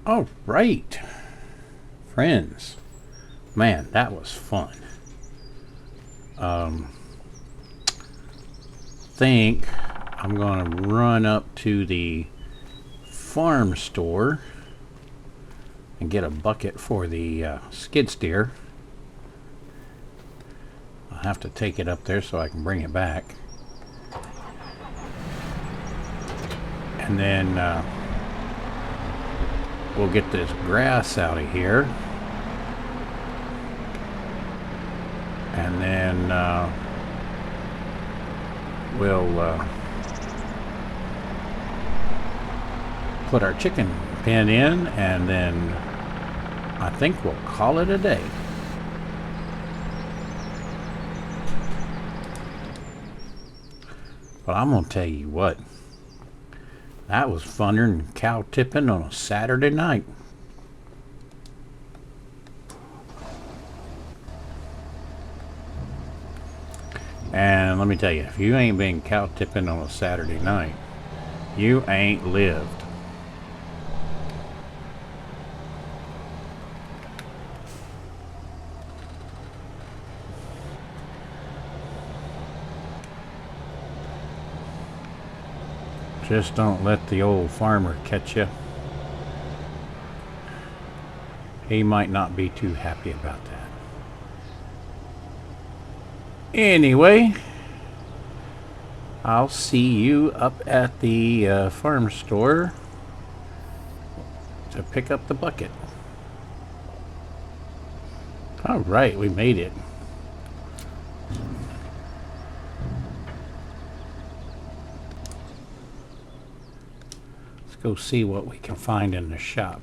All right, friends. Man, that was fun. Think I'm gonna run up to the farm store and get a bucket for the skid steer. I'll have to take it up there so I can bring it back. And then we'll get this grass out of here. And then we'll put our chicken pen in, and then I think we'll call it a day. But I'm gonna tell you what, that was funner than cow tipping on a Saturday night. And let me tell you, if you ain't been cow tipping on a Saturday night, you ain't lived. Just don't let the old farmer catch you. He might not be too happy about that. Anyway, I'll see you up at the farm store to pick up the bucket. All right, we made it. Let's go see what we can find in the shop.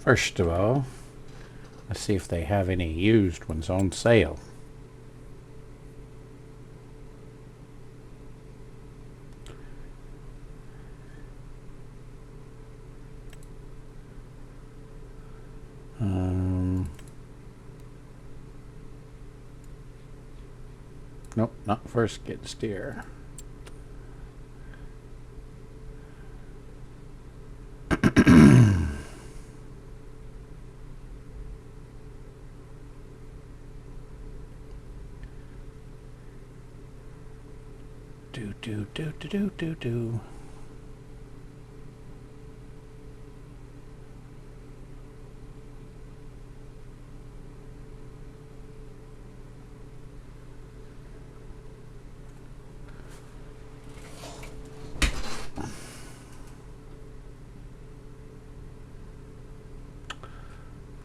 First of all, let's see if they have any used ones on sale. Nope, not for a skid steer. Do.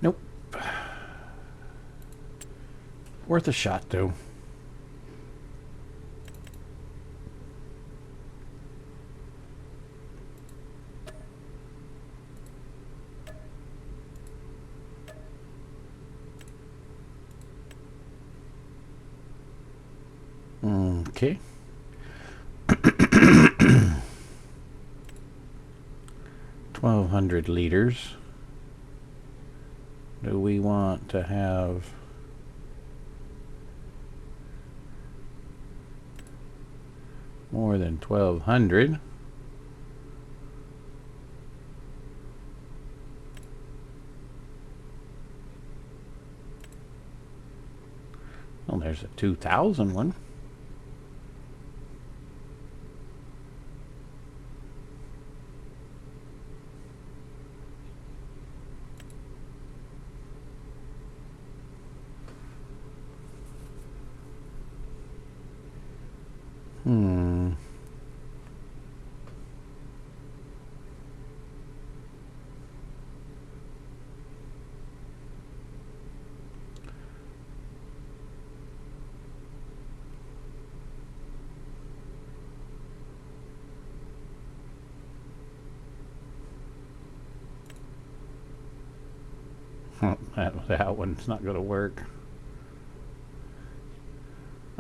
Nope. Worth a shot, though. Okay. 1,200 liters. Do we want to have more than 1,200? Well, there's a 2,000 one. That one's not going to work.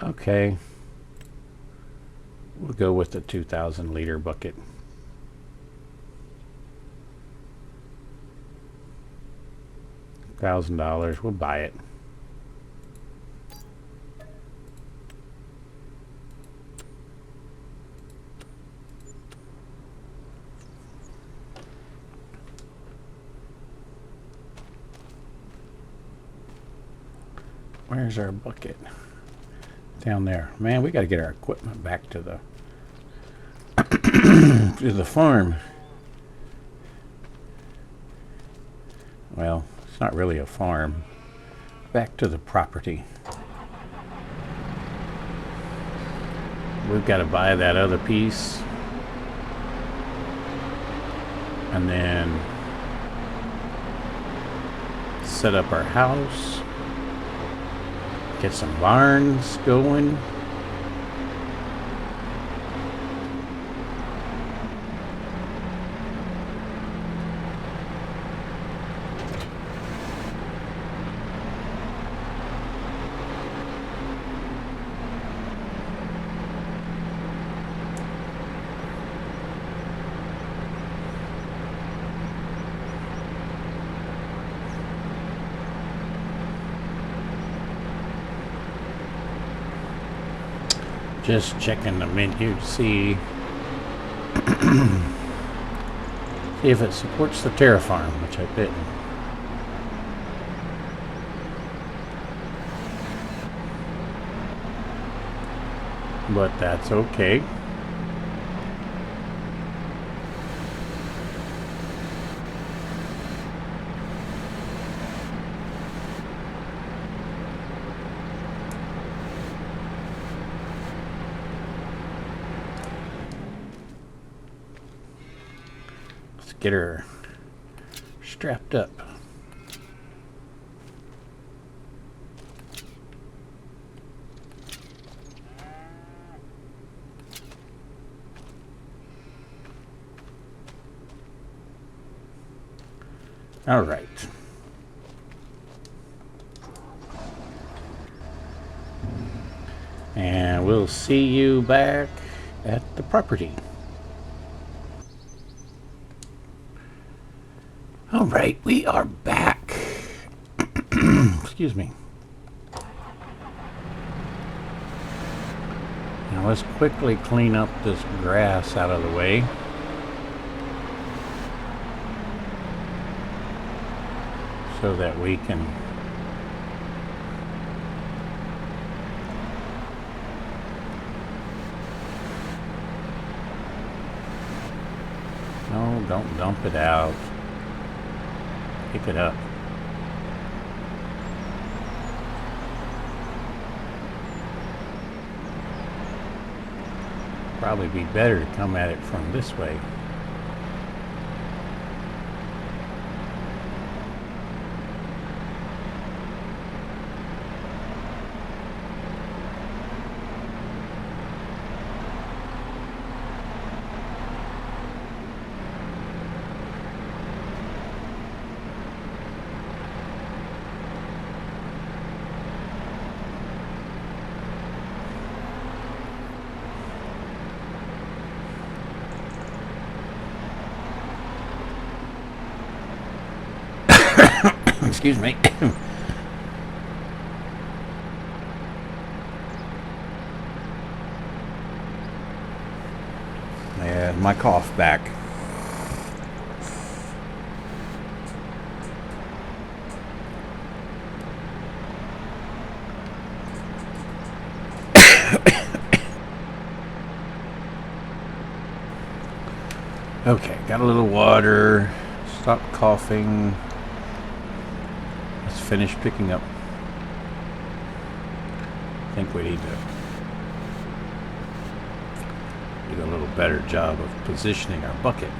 Okay. We'll go with the 2,000 liter bucket. $1,000. We'll buy it. Where's our bucket? Down there. Man, we got to get our equipment back to the to the farm. Well, it's not really a farm. Back to the property. We've got to buy that other piece. And then set up our house. Get some barns going. Just checking the menu to see if it supports the terraform, which I didn't. But that's okay. Get her strapped up. All right. And we'll see you back at the property. All right, we are back. Excuse me. Now let's quickly clean up this grass out of the way. So that we can no, don't dump it out. Pick it up. Probably be better to come at it from this way. Excuse me. And my cough back. Okay, got a little water. Stop coughing. Let's finish picking up. I think we need to do a little better job of positioning our bucket.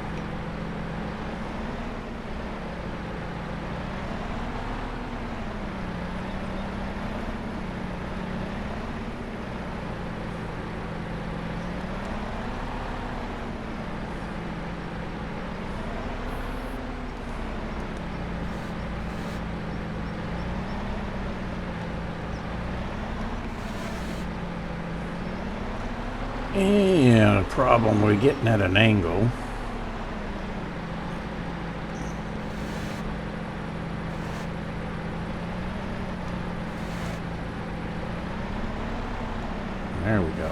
And the problem, we're getting at an angle. There we go.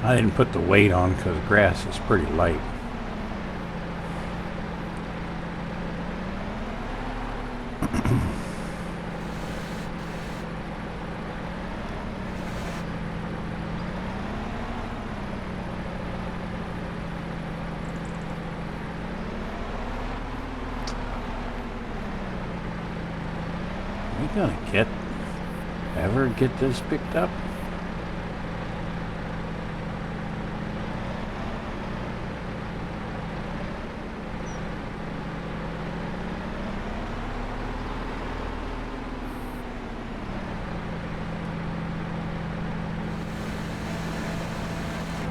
I didn't put the weight on because grass is pretty light. Are we gonna ever get this picked up?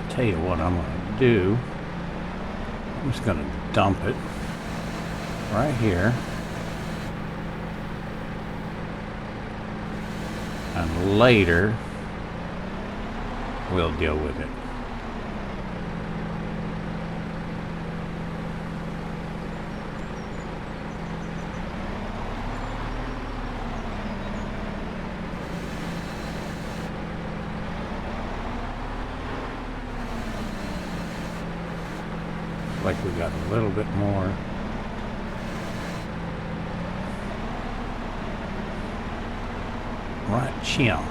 Tell you what I'm gonna do. I'm just gonna dump it right here. And later, we'll deal with it. Like we got a little bit more. Right, chill.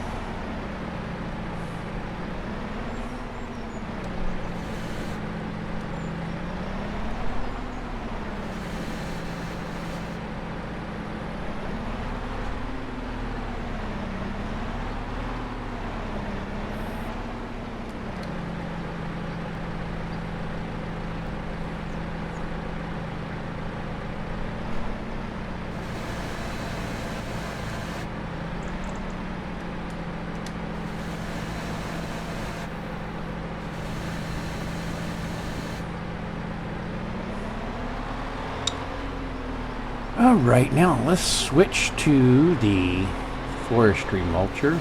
Alright, now let's switch to the forestry mulcher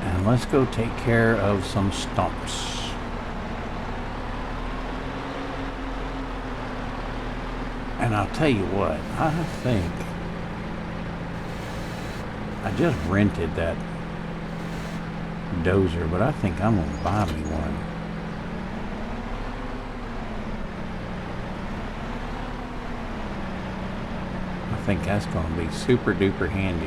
and let's go take care of some stumps. And I'll tell you what, I think I just rented that dozer, but I think I'm gonna buy me one. I think that's going to be super duper handy.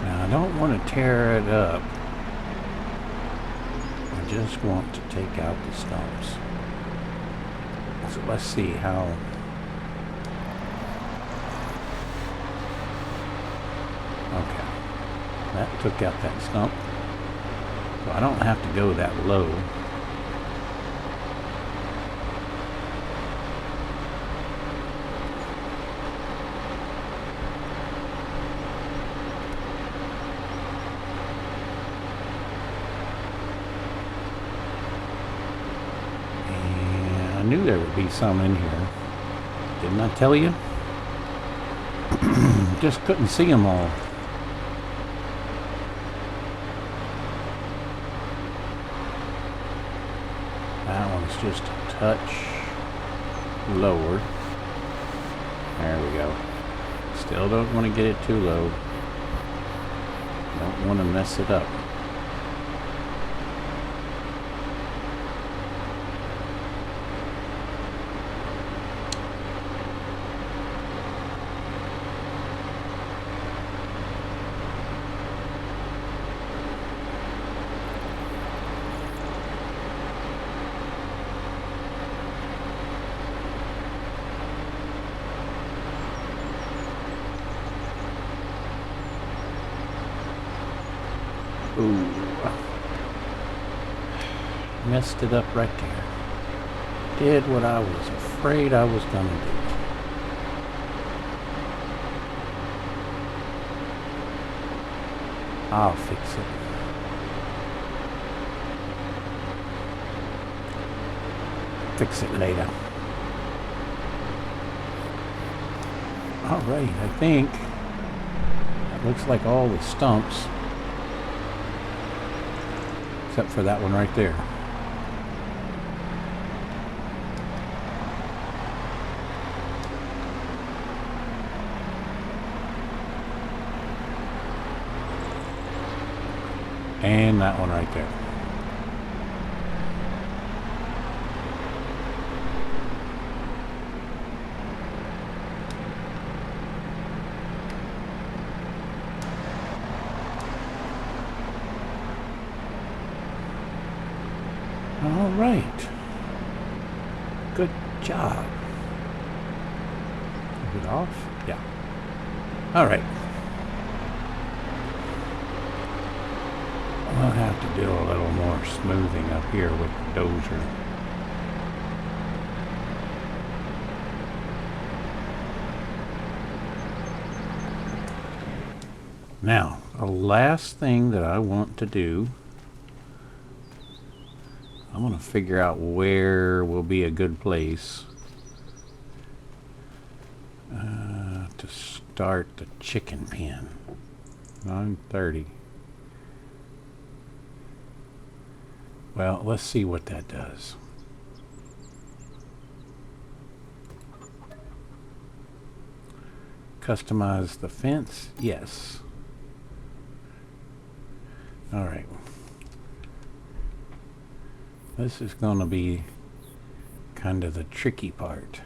Now I don't want to tear it up. I just want to take out the stumps. So let's see how. Okay, that took out that stump. So I don't have to go that low. And I knew there would be some in here. Didn't I tell you? Just couldn't see them all. Just a touch lower. There we go. Still don't want to get it too low. Don't want to mess it up. Ooh. Messed it up right there. Did what I was afraid I was gonna do. I'll fix it. Fix it later. Alright, I think that looks like all the stumps. Except for that one right there. And that one right there. All right. Good job. Is it off? Yeah. All right. I'll have to do a little more smoothing up here with the dozer. Now, the last thing that I want to do, I want to figure out where will be a good place to start the chicken pen. 9:30. Well, let's see what that does. Customize the fence? Yes. All right. This is going to be kind of the tricky part.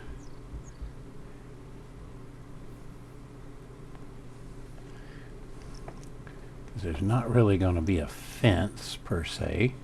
There's not really going to be a fence per se.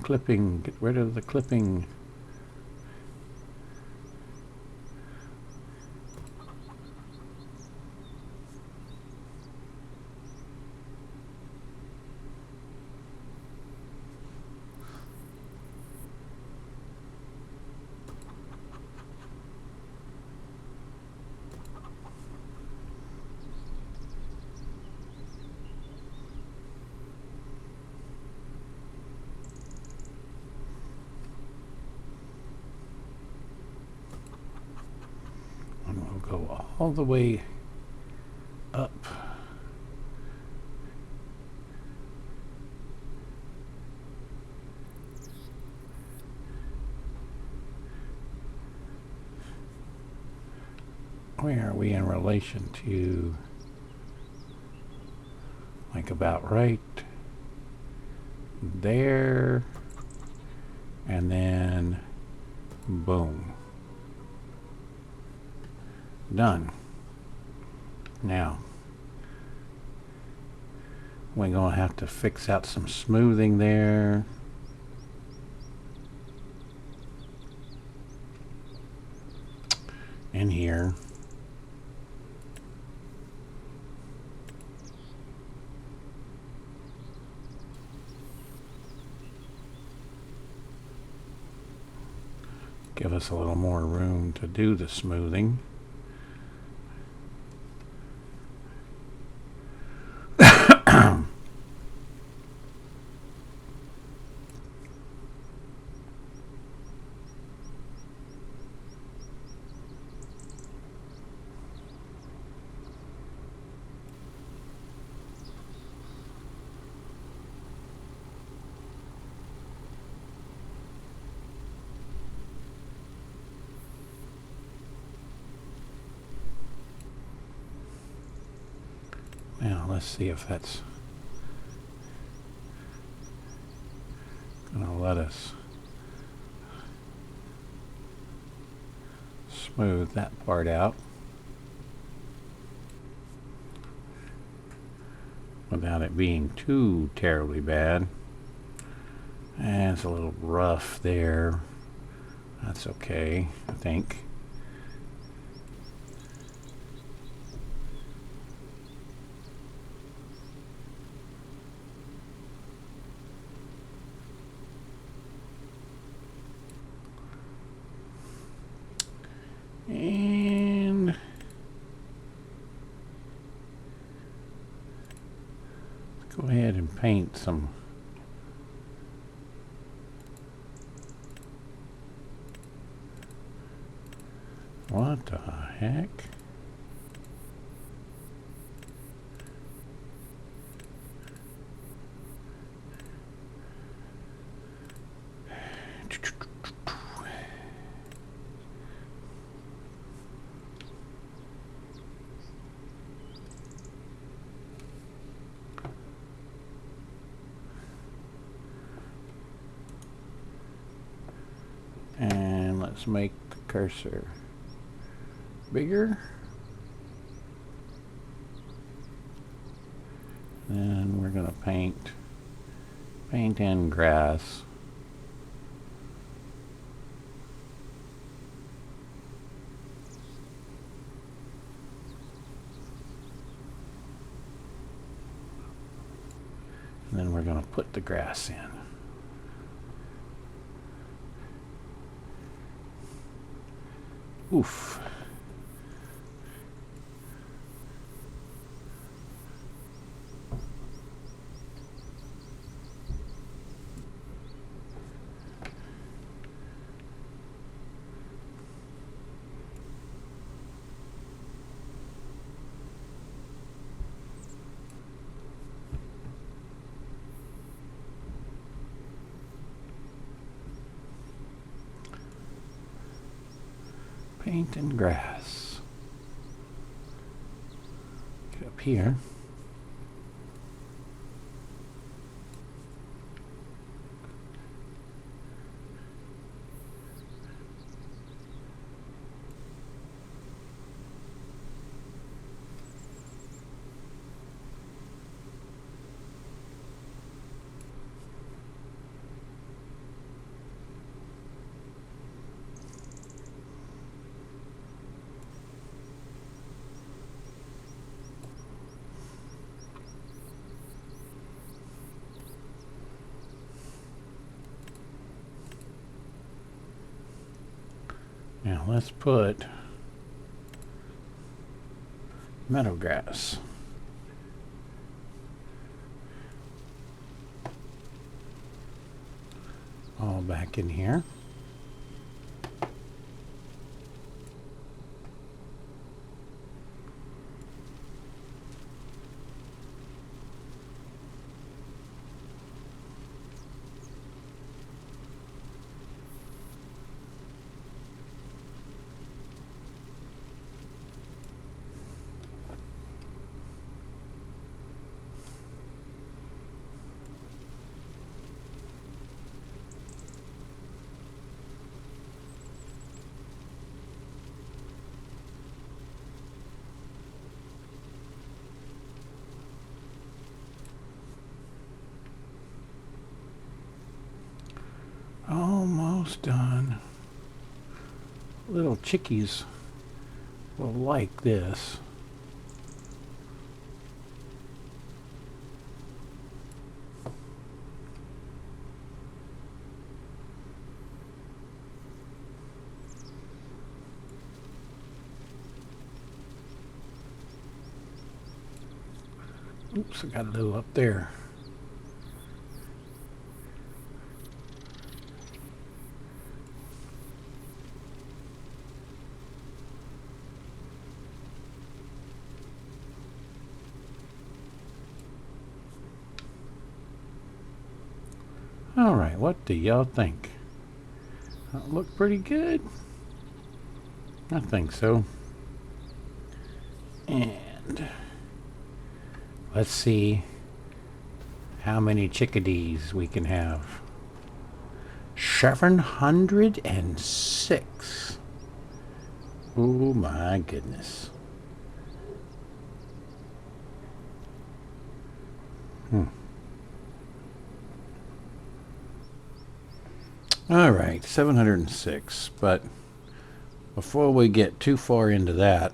Clipping, get rid of the clipping. And we'll go all the way up. Where are we in relation to, like about right there, and then boom. Done. Now, we're going to have to fix out some smoothing there. In here. Give us a little more room to do the smoothing. Now let's see if that's gonna let us smooth that part out without it being too terribly bad. And it's a little rough there. That's okay, I think. And paint some. What the heck? And let's make the cursor bigger. Then we're going to paint in grass. And then we're going to put the grass in. Oof. Paint and grass. Get up here. Now let's put meadow grass. All back in here. Almost done. Little chickies will like this. Oops, I got a little up there. All right, what do y'all think? Look pretty good? I think so. And let's see how many chickadees we can have. 706. Oh my goodness. All right, 706. But before we get too far into that,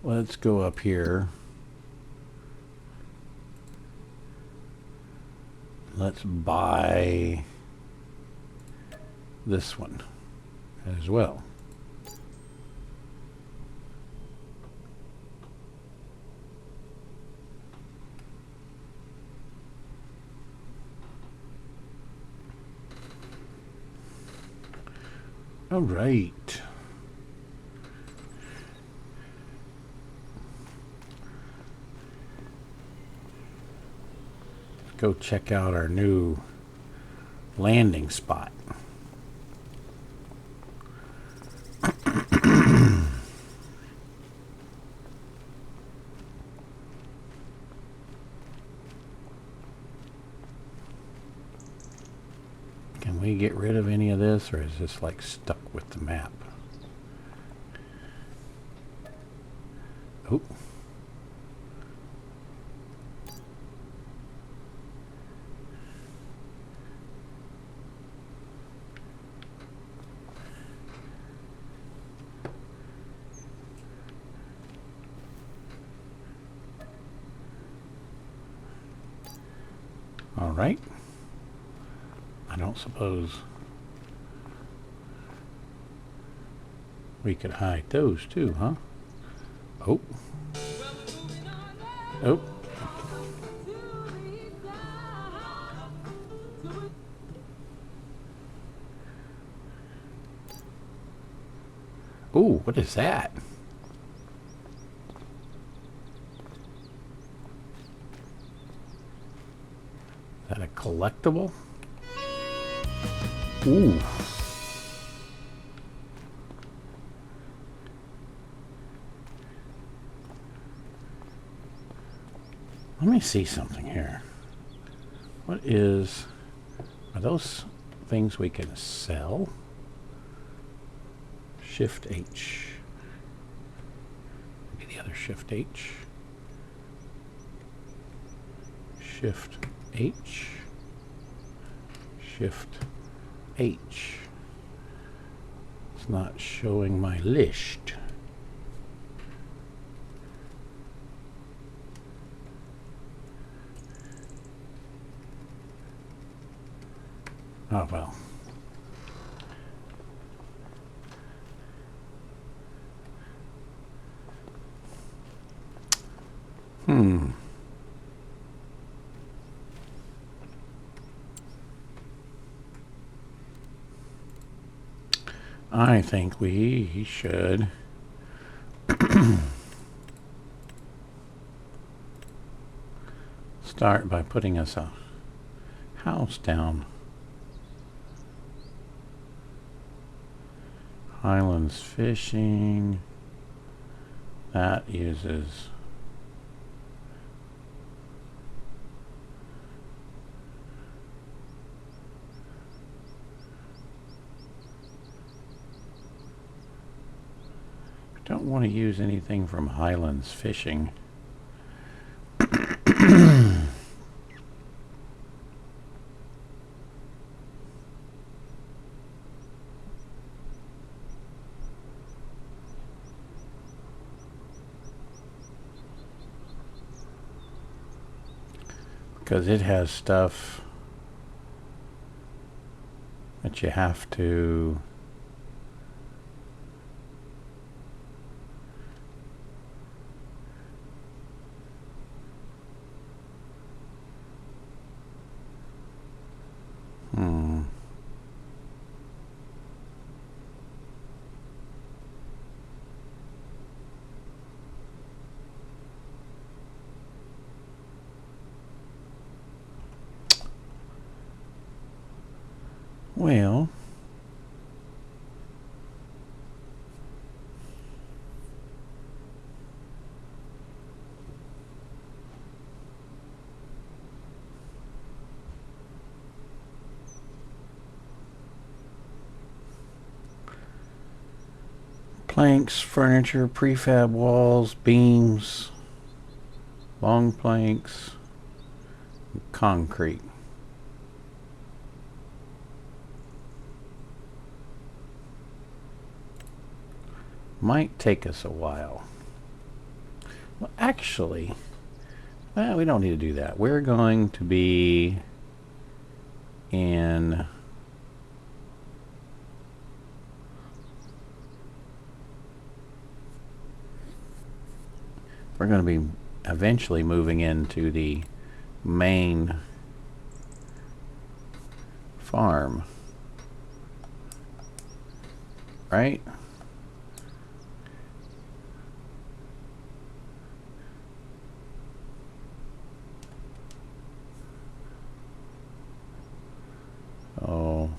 let's go up here. Let's buy this one as well. All right. Let's go check out our new landing spot. Can we get rid of any of this, or is this like stuck with the map? Oh. All right. I don't suppose we could hide those too, huh? Oh. Oh. Ooh, what is that? Is that a collectible? Ooh. Let me see something here. What is... Are those things we can sell? Shift H. Maybe the other Shift H. Shift H. Shift H. It's not showing my list. Oh well. I think we should start by putting us a house down. Highlands fishing. That uses don't want to use anything from Highlands fishing. Because it has stuff that you have to well, planks, furniture, prefab walls, beams, long planks, concrete. Might take us a while. Well, actually, we don't need to do that. We're going to be in we're going to be eventually moving into the main farm. right? Oh.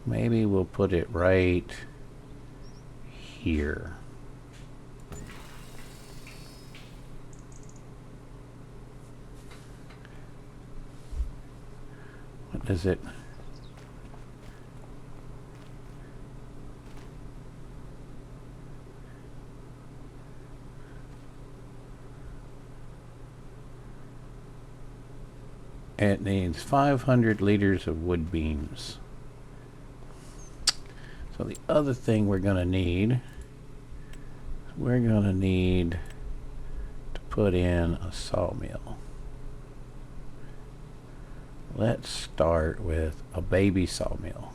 Maybe we'll put it right here. What does it? It needs 500 liters of wood beams. So the other thing we're going to need to put in a sawmill. Let's start with a baby sawmill.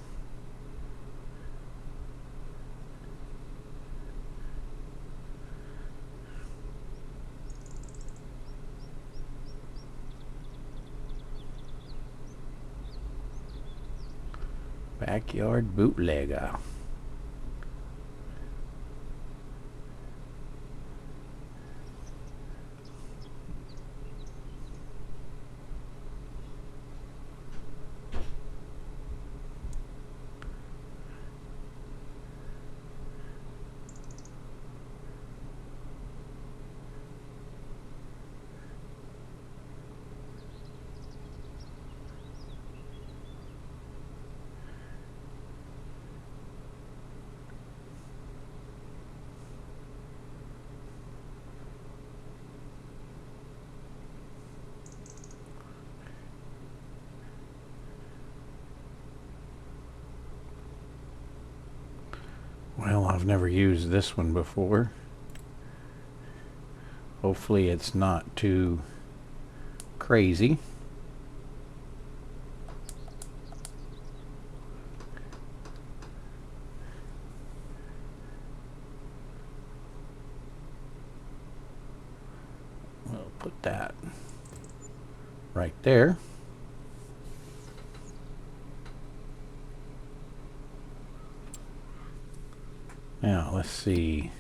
Backyard bootlegger. Well, I've never used this one before. Hopefully it's not too crazy. We'll put that right there. Now, let's see.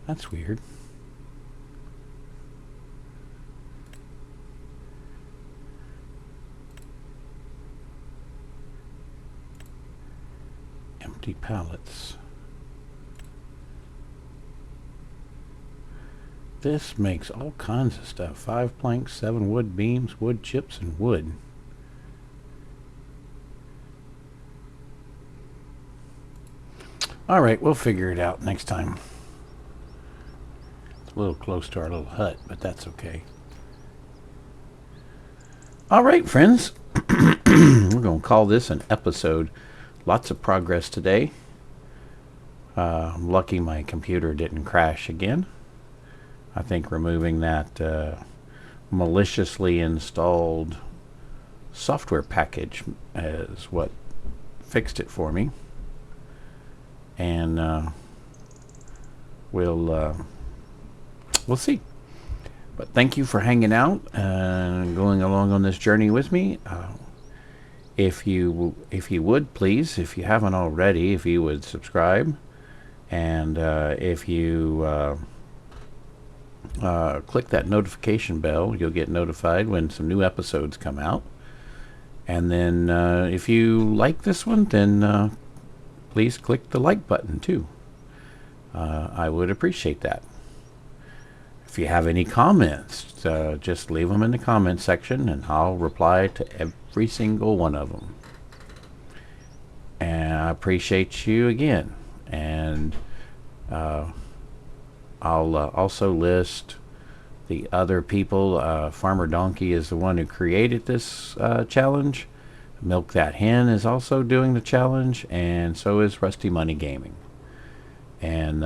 That's weird. Empty pallets. This makes all kinds of stuff. 5 planks, 7 wood beams, wood chips, and wood. Alright, we'll figure it out next time. It's a little close to our little hut, but that's okay. Alright, friends. We're going to call this an episode. Lots of progress today. I'm lucky my computer didn't crash again. I think removing that maliciously installed software package is what fixed it for me. And we'll see. But thank you for hanging out and going along on this journey with me. If you would, please, if you haven't already, if you would subscribe, and if you click that notification bell, you'll get notified when some new episodes come out. And then if you like this one, then please click the like button too. I would appreciate that. If you have any comments, just leave them in the comment section and I'll reply to every single one of them. And I appreciate you again. and I'll also list the other people. Farmer Donkey is the one who created this challenge. Milk That Hen is also doing the challenge, and so is Rusty Money Gaming. And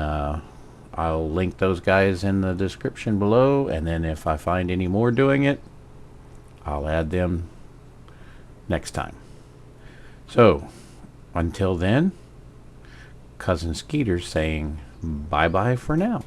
I'll link those guys in the description below, and then if I find any more doing it, I'll add them next time. So until then, Cousin Skeeter saying bye-bye for now.